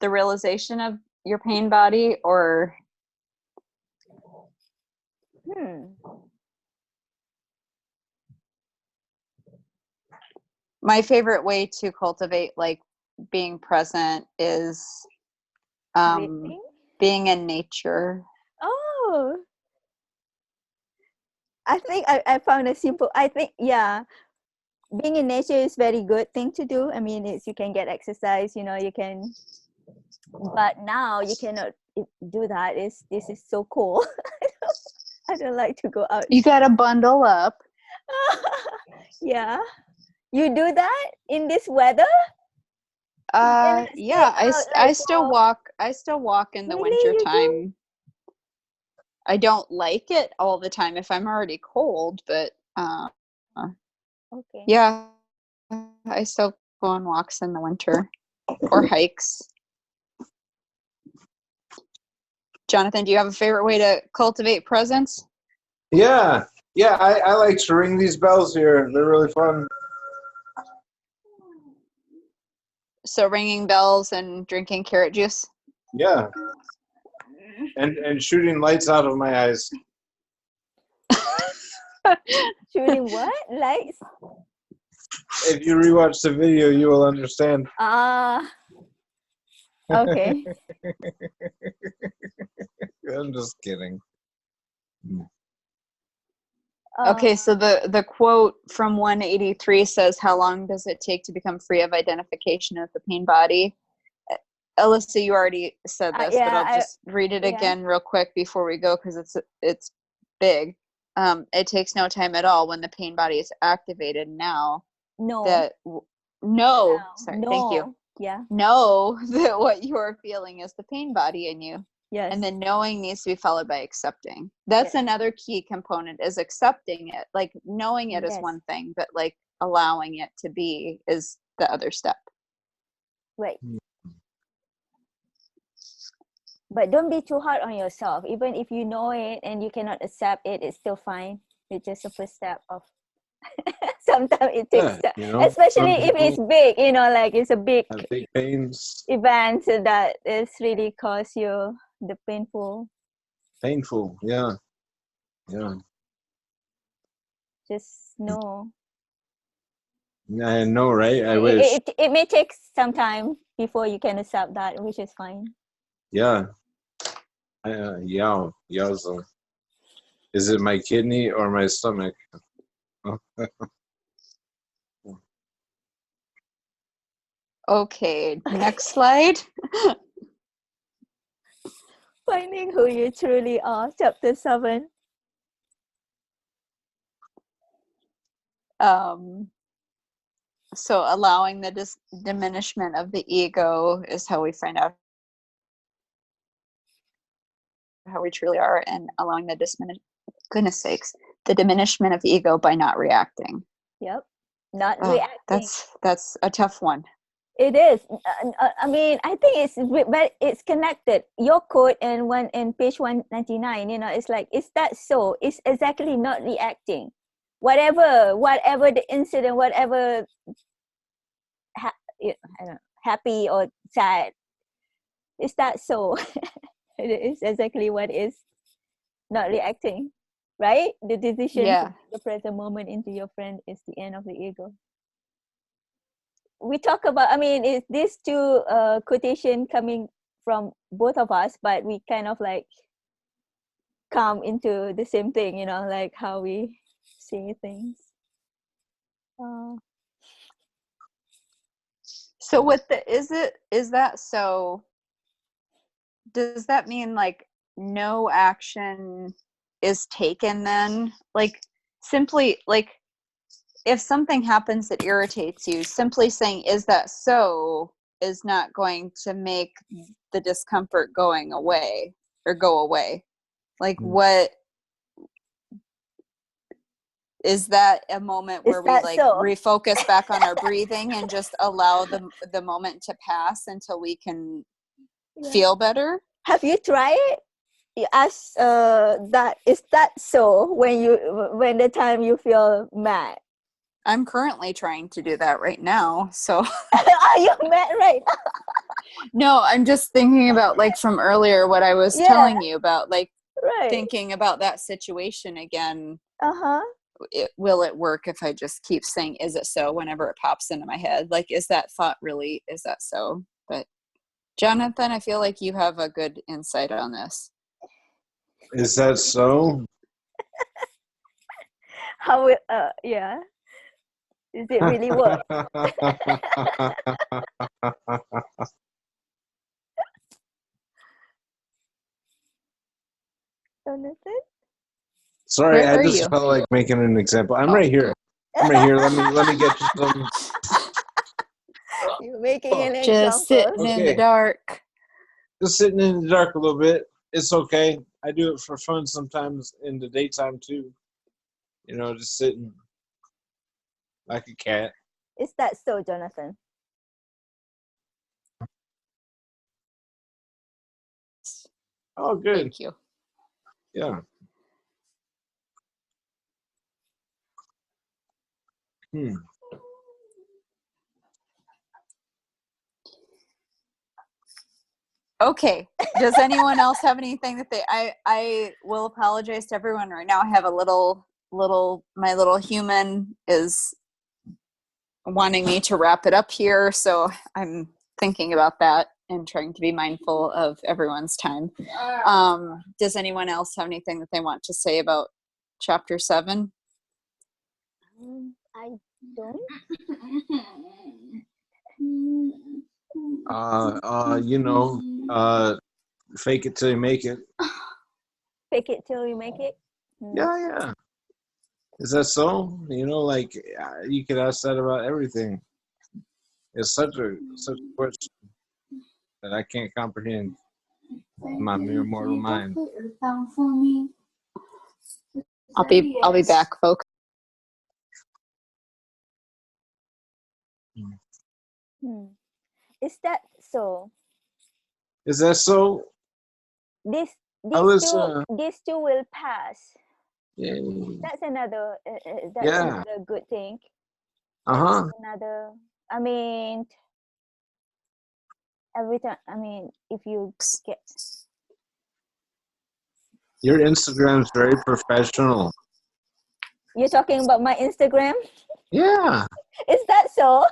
realization of your pain body, or? My favorite way to cultivate like being present is being in nature. Oh, I think I found a simple. I think being in nature is very good thing to do. I mean, you can get exercise. You can. But now you cannot do that. This is so cold. I don't like to go out. You gotta bundle up. Yeah. You do that in this weather? Yeah, I still walk in the winter time. I don't like it all the time if I'm already cold, but okay. Yeah, I still go on walks in the winter or hikes. Jonathan, do you have a favorite way to cultivate presence? Yeah. Yeah, I like to ring these bells here. They're really fun. So ringing bells and drinking carrot juice? Yeah. And shooting lights out of my eyes. Shooting what? Lights? If you rewatch the video, you will understand. Okay. I'm just kidding. Okay, so the quote from 183 says, "How long does it take to become free of identification with the pain body?" Alyssa, you already said this, but Yeah, I'll just read it yeah. again real quick before we go because it's big. It takes no time at all when the pain body is activated. Now No. sorry, thank you. Yeah. Know that what you are feeling is the pain body in you. Yes. And then knowing needs to be followed by accepting. That's another key component, is accepting it. Like knowing it is one thing, but like allowing it to be is the other step. Right. But don't be too hard on yourself. Even if you know it and you cannot accept it, it's still fine. It's just the first step of sometimes it takes time. You know, especially if it's big, like it's a big pains. event that is really cause you the painful. Yeah. Just know. I know, right? I wish. It may take some time before you can accept that, which is fine. Yeah. Yowza. Is it my kidney or my stomach? Okay, next slide. Finding who you truly are, chapter 7. So allowing the diminishment of the ego is how we find out how we truly are, and allowing the diminishment of ego by not reacting. Yep. Not reacting. That's a tough one. It is. I mean, I think it's connected. Your quote in page 199, it's like, is that so? It's exactly not reacting. Whatever the incident, whatever I don't know, happy or sad, is that so? It is exactly what is not reacting, right? The decision to bring the present moment into your friend is the end of the ego. We talk about, I mean, is these two quotation coming from both of us, but we kind of like come into the same thing, like how we see things. So is that so? Does that mean like no action is taken then? Like simply like if something happens that irritates you, simply saying, "Is that so?" is not going to make the discomfort going away or go away. Like what is that a moment where we like refocus back on our breathing and just allow the moment to pass until we can feel better? Have you tried it? You ask that, is that so when the time you feel mad? I'm currently trying to do that right now. So are you mad right now? No, I'm just thinking about like from earlier what I was telling you about, like thinking about that situation again. Will it work if I just keep saying, "Is it so?" whenever it pops into my head? Like, is that thought really, is that so? But Jonathan, I feel like you have a good insight on this. Is that so? How yeah. Does it really work? Jonathan? Sorry, I just felt like making an example. I'm right here. I'm right here. Let me get you some. You're making an example. Just sitting in the dark. Just sitting in the dark a little bit. It's okay. I do it for fun sometimes in the daytime too. Just sitting like a cat. Is that so, Jonathan? Oh, good. Thank you. Yeah. Okay. Does anyone else have anything that I will apologize to everyone right now. I have a my little human is wanting me to wrap it up here, so I'm thinking about that and trying to be mindful of everyone's time. Does anyone else have anything that they want to say about chapter 7? I don't. Fake it till you make it. Fake it till you make it. Yeah. Is that so? Like you could ask that about everything. It's such a question that I can't comprehend in my mere mortal mind. I'll be back, folks. Is that so? Is that so? These Alyssa. these two will pass. Yay. That's another Yeah. another good thing. Uh-huh. Another, I mean, every time, if you get, Your Instagram's very professional. you're talking about my Instagram? Yeah. Is that so?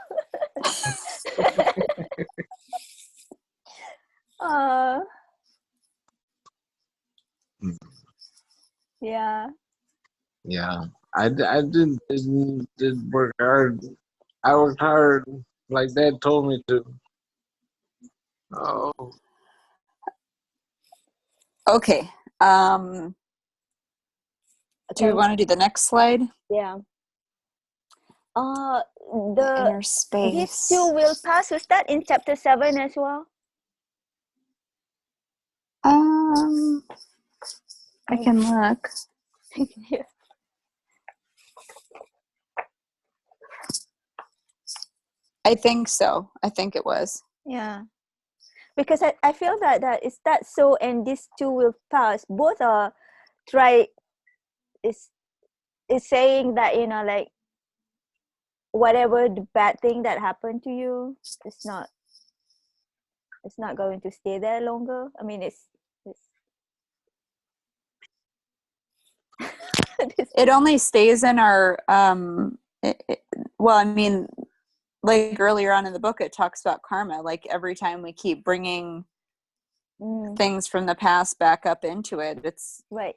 Yeah. Yeah. I did work hard. I worked hard like Dad told me to. Oh. Okay. Do we want to do the next slide? Yeah. The inner space. These two will pass. Was that in chapter 7 as well? I can look. Yeah. I think so. I think it was. Yeah. Because I feel that is that so, and these two will pass. Both are is saying that, like, whatever the bad thing that happened to you, it's not going to stay there longer. I mean, it's it only stays in our well, I mean, like earlier on in the book, it talks about karma. Like every time we keep bringing things from the past back up into it, it's right.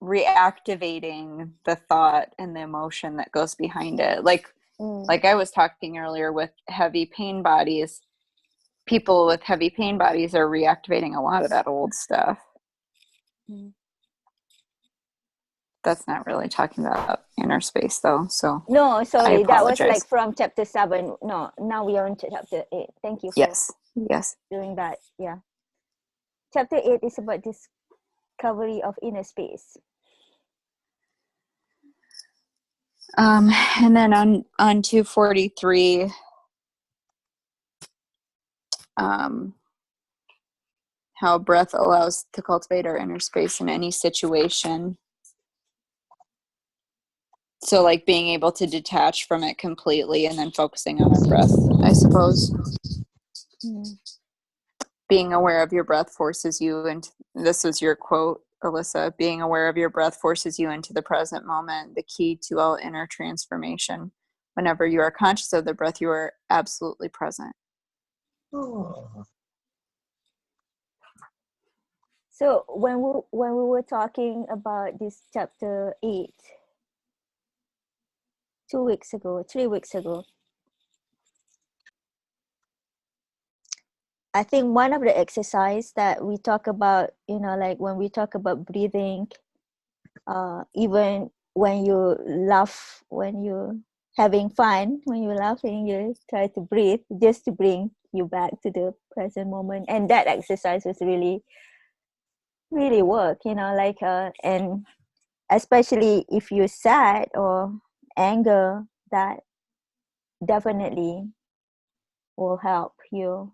Reactivating the thought and the emotion that goes behind it. Like I was talking earlier with heavy pain bodies. People with heavy pain bodies are reactivating a lot of that old stuff. That's not really talking about inner space, though. So no, sorry, that was like from chapter 7. No, now we are on chapter 8. Thank you for yes doing that. Yeah, chapter 8 is about discovery of inner space. And then on 243, how breath allows to cultivate our inner space in any situation. So like being able to detach from it completely and then focusing on our breath, I suppose. Being aware of your breath forces you into, this was your quote, Alyssa, being aware of your breath forces you into the present moment, the key to all inner transformation. Whenever you are conscious of the breath, you are absolutely present. Oh. So when we were talking about this chapter 8 3 weeks ago, I think one of the exercise that we talk about, like when we talk about breathing, even when you laugh, when you're having fun, when you're laughing, you try to breathe just to bring you back to the present moment. And that exercise was really work, like, and especially if you're sad or anger, that definitely will help you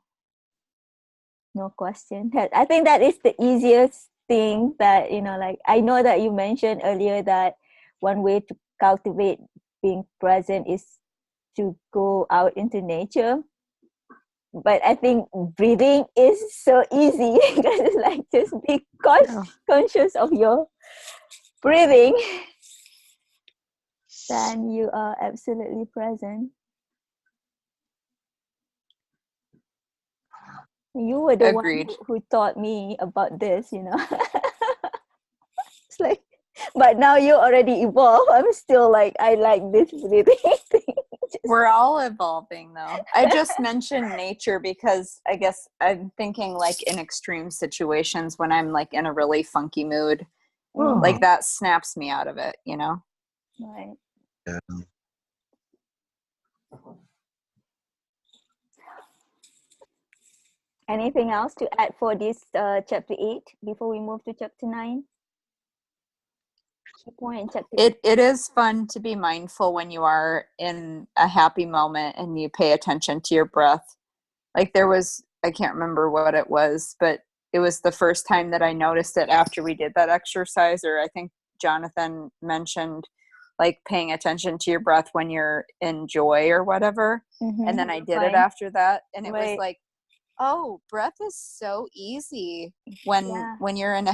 No question. I think that is the easiest thing that, like I know that you mentioned earlier that one way to cultivate being present is to go out into nature. But I think breathing is so easy because it's like just be conscious of your breathing, then you are absolutely present. You were the Agreed. one who taught me about this, It's like, but now you already evolved. I'm still like, I like this breathing thing. We're all evolving though. I just mentioned nature because I guess I'm thinking like in extreme situations when I'm like in a really funky mood, like that snaps me out of it, Right. Yeah. Anything else to add for this chapter 8 before we move to chapter 9? It is fun to be mindful when you are in a happy moment and you pay attention to your breath. Like I can't remember what it was, but it was the first time that I noticed it after we did that exercise, or I think Jonathan mentioned like paying attention to your breath when you're in joy or whatever. Mm-hmm. And then I did it after that, and it was Right. like, oh, breath is so easy when you're in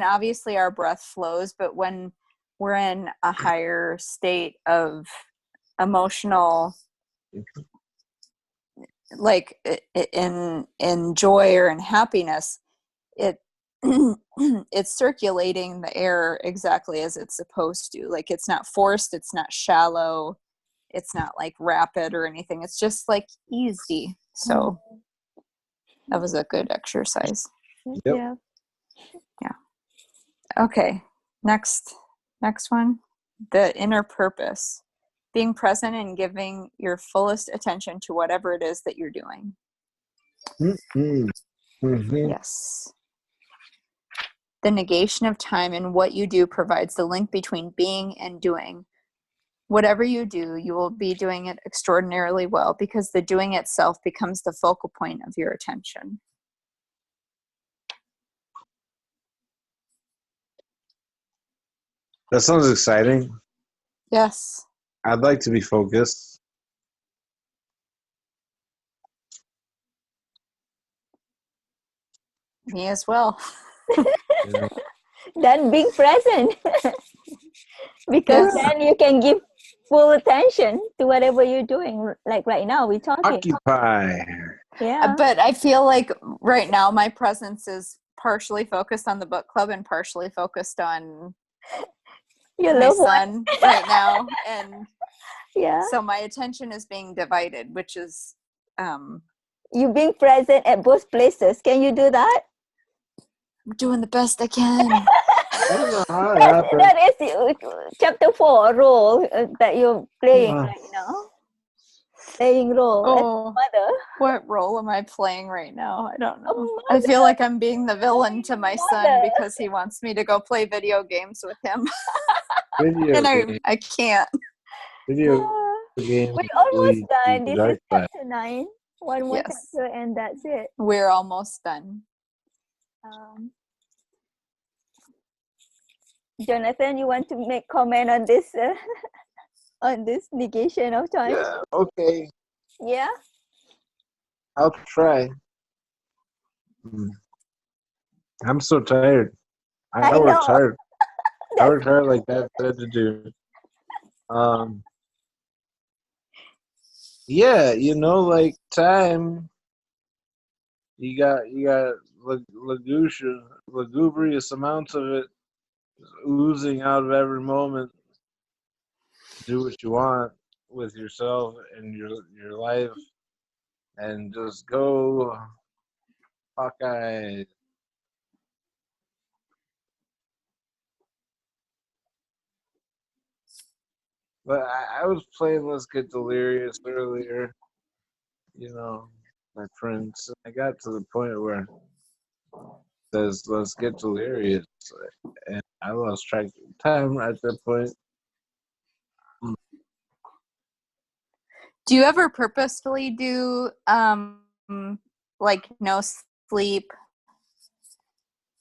obviously our breath flows, but when we're in a higher state of emotional, like in joy or in happiness, it it's circulating the air exactly as it's supposed to. Like it's not forced, it's not shallow, it's not like rapid or anything. It's just like easy. So that was a good exercise. Yeah. Okay, next one. The inner purpose. Being present and giving your fullest attention to whatever it is that you're doing. Yes. The negation of time in what you do provides the link between being and doing. Whatever you do, you will be doing it extraordinarily well because the doing itself becomes the focal point of your attention. That sounds exciting. Yes. I'd like to be focused. Me as well. Yeah. Then being present. Because then you can give full attention to whatever you're doing. Like right now, we're talking. Occupy. Yeah. But I feel like right now my presence is partially focused on the book club and partially focused on Your my loved son right now. And yeah. so my attention is being divided, which is You being present at both places. Can you do that? I'm doing the best I can. I don't know how it happened. That is chapter 4 role that you're playing right now. Playing role as a mother. What role am I playing right now? I don't know. I feel like I'm being the villain to my son because he wants me to go play video games with him. And I can't. Video games. We're almost done. This is chapter 9. One more chapter and that's it. We're almost done. Jonathan, you want to make comment on this on this negation of time? Yeah, okay. Yeah? I'll try. I'm so tired. I worked hard. I worked hard like that said to do. Yeah, like time. You got lugubrious amounts of it oozing out of every moment. Do what you want with yourself and your life, and just go, Hawkeye. But I was playing Let's Get Delirious earlier, my friends. I got to the point where it says Let's Get Delirious, and I lost track of time at that point. Do you ever purposefully do like no sleep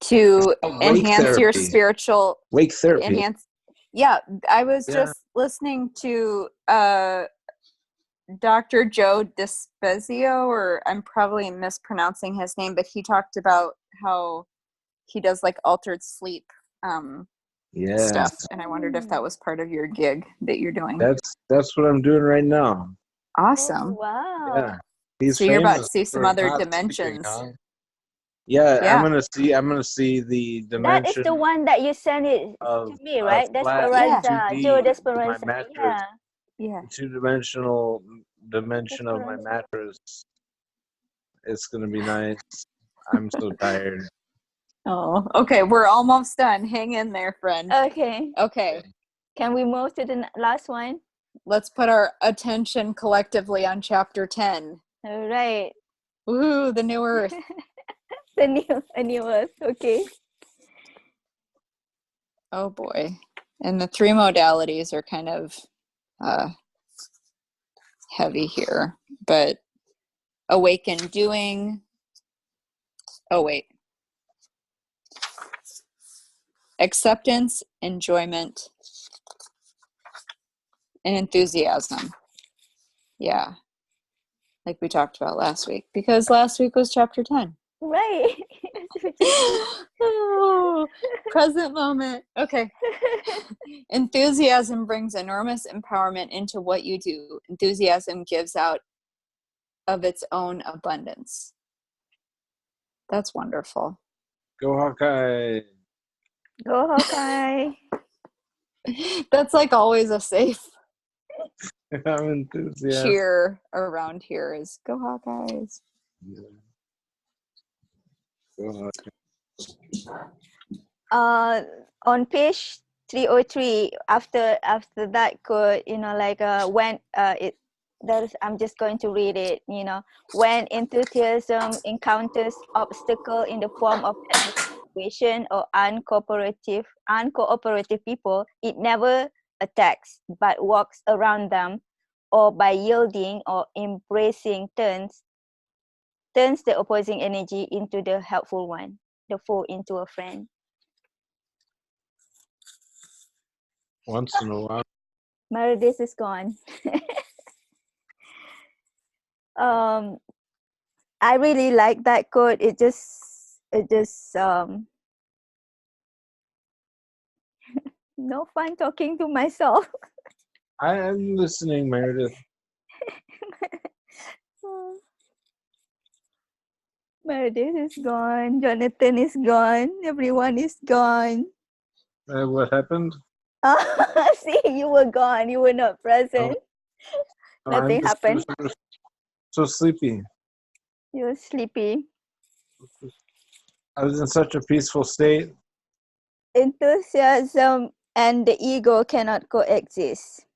to Wake enhance your therapy. spiritual Wake therapy. enhance. Yeah, I was Yeah. just listening to Dr. Joe Dispezio, or I'm probably mispronouncing his name, but he talked about how he does like altered sleep stuff, and I wondered if that was part of your gig that you're doing. That's what I'm doing right now. Awesome. Oh, wow. Yeah. He's So you're about famous to see some for other not dimensions. sleeping, huh? Yeah, Yeah. I'm gonna see the That is dimension the one that you sent it of to me, a right? flat Yeah. Desperanza. 2D Joe of my Desperanza. mattress, Yeah. two-dimensional dimension of my Desperanza. mattress. It's gonna be nice. I'm so tired. Oh, okay. We're almost done. Hang in there, friend. Okay. Okay. Can we move to the last one? Let's put our attention collectively on chapter 10. All right. Woohoo, the new earth. A new earth. Okay. Oh boy. And the three modalities are kind of heavy here, but awaken doing. Oh, wait. Acceptance, enjoyment, and enthusiasm. Yeah. Like we talked about last week, because last week was chapter 10. Right. Oh, present moment. Okay. Enthusiasm brings enormous empowerment into what you do. Enthusiasm gives out of its own abundance. That's wonderful. Go Hawkeye! Go Hawkeye. That's like always a safe I'm enthusiastic. cheer around here is go Hawkeyes. Yeah. Go Hawkeye. On page 303, after that quote, like when I'm just going to read it. When enthusiasm encounters obstacle in the form of situation or uncooperative people, it never attacks but walks around them, or by yielding or embracing turns the opposing energy into the helpful one, the foe into a friend. Once in a while. Meredith is gone. I really like that quote. It just no fun talking to myself. I am listening, Meredith. Meredith is gone. Jonathan is gone. Everyone is gone. What happened? See, you were gone. You were not present. Nothing happened. So sleepy. You were sleepy. I was in such a peaceful state. Enthusiasm and the ego cannot coexist.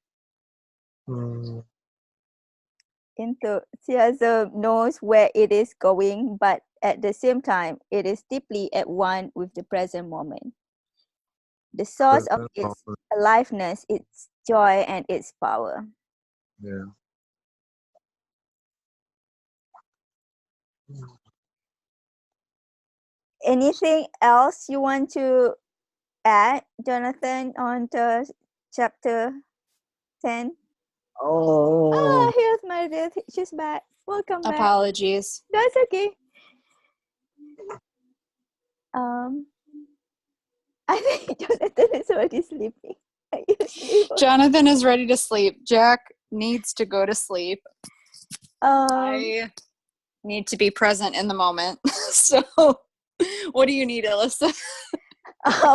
Enthusiasm knows where it is going, but at the same time, it is deeply at one with the present moment. The source of its aliveness, its joy, and its power. Yeah. Anything else you want to add, Jonathan, on to chapter 10? Oh. Here's Meredith. She's back. Welcome back. Apologies. That's okay. I think Jonathan is already sleeping. Are you sleeping? Jonathan is ready to sleep. Jack needs to go to sleep. I need to be present in the moment. So, what do you need, Alyssa?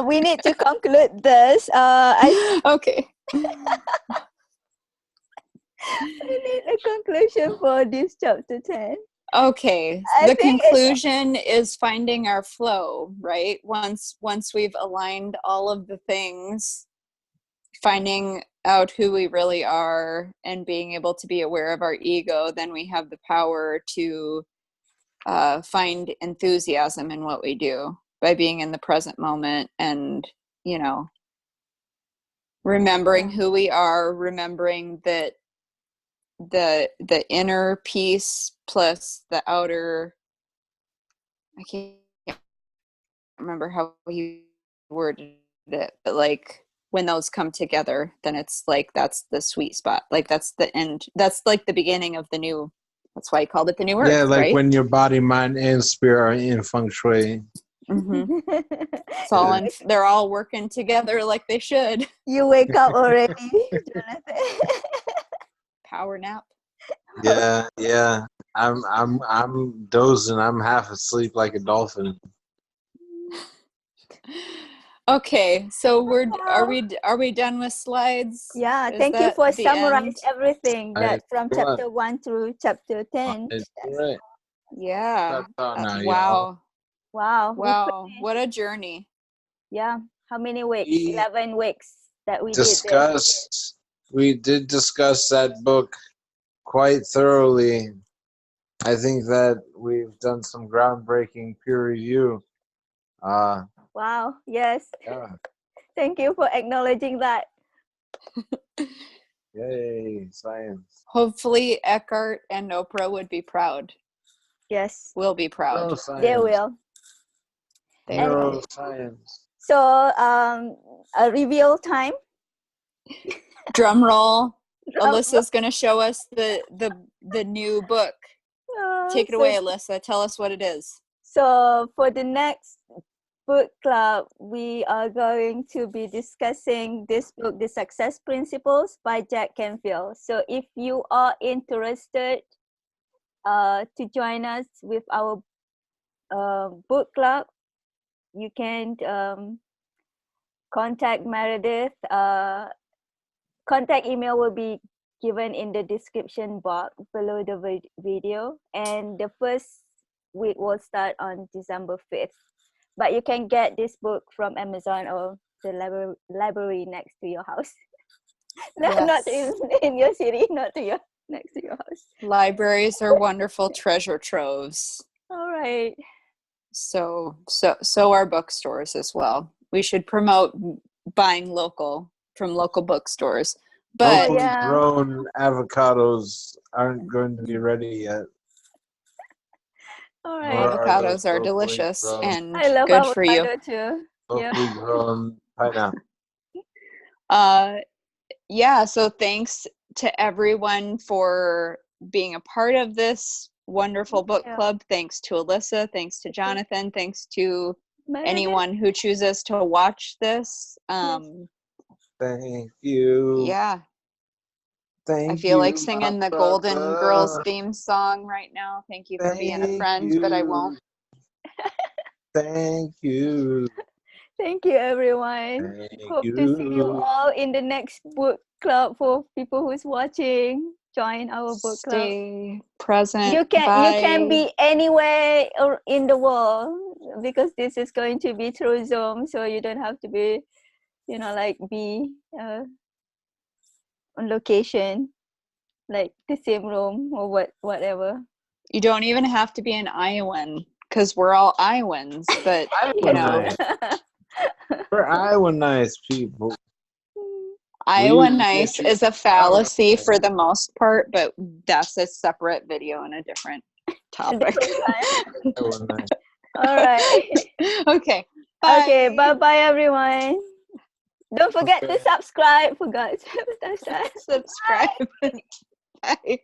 We need to conclude this. Okay. We need a conclusion for this chapter 10. Okay. The conclusion is finding our flow, right? Once we've aligned all of the things, finding out who we really are and being able to be aware of our ego, then we have the power to find enthusiasm in what we do by being in the present moment and, remembering who we are, remembering that the inner peace plus the outer I can't remember how he worded it, but like when those come together, then it's like that's the sweet spot. Like that's the end. That's like the beginning of the new. That's why he called it the new earth. Yeah, like right? when your body, mind, and spirit are in feng shui. Mm-hmm. It's all in, they're all working together like they should. You wake up already, Jonathan. Power nap. Yeah. I'm dozing. I'm half asleep like a dolphin. Okay, so are we done with slides? Yeah, Is thank you that for the summarizing end? everything that from Come on. chapter 1 through chapter 10. It's right. Yeah. That's all now, Wow. Wow. Wow. What a journey. Yeah. How many weeks? We 11 weeks that we did this. We did discuss that book quite thoroughly. I think that we've done some groundbreaking peer review. Wow. Yes. Yeah. Thank you for acknowledging that. Yay, science. Hopefully Eckhart and Oprah would be proud. Yes. We'll be proud. Neuroscience. They will. Neuroscience. So, a reveal time. Drum roll. Alyssa's going to show us the new book. Take it away, Alyssa. Tell us what it is. So for the next book club, we are going to be discussing this book, The Success Principles by Jack Canfield. So if you are interested to join us with our book club, you can contact Meredith. Contact email will be given in the description box below the video, and the first week will start on December 5th. But you can get this book from Amazon or the library next to your house. No, Yes. Not in your city, next to your house. Libraries are wonderful treasure troves. All right. So are bookstores as well. We should promote buying from local bookstores. But locally grown avocados aren't going to be ready yet. All right. Avocados are delicious and I love good for you. avocado too. Locally grown pineapple. Yeah, so thanks to everyone for being a part of this wonderful book club. Thanks to Alyssa, thanks to Jonathan, thanks to anyone who chooses to watch this. Thank you. Yeah. Thank I feel you, like singing the Golden Girls theme song right now. Thank you for being a friend, but I won't. Thank you. Thank you, everyone. Hope to see you all in the next book club. For people who's watching, join our book club. Stay present. You can be anywhere in the world, because this is going to be through Zoom, so you don't have to be, be on location, like the same room or whatever. You don't even have to be an Iowan, because we're all Iowans, but we're Iowa nice people. Iowa nice is a fallacy for the most part, but that's a separate video and a different topic. All right. Okay. Bye. Okay. Bye, everyone. Don't forget to subscribe. Subscribe. Bye.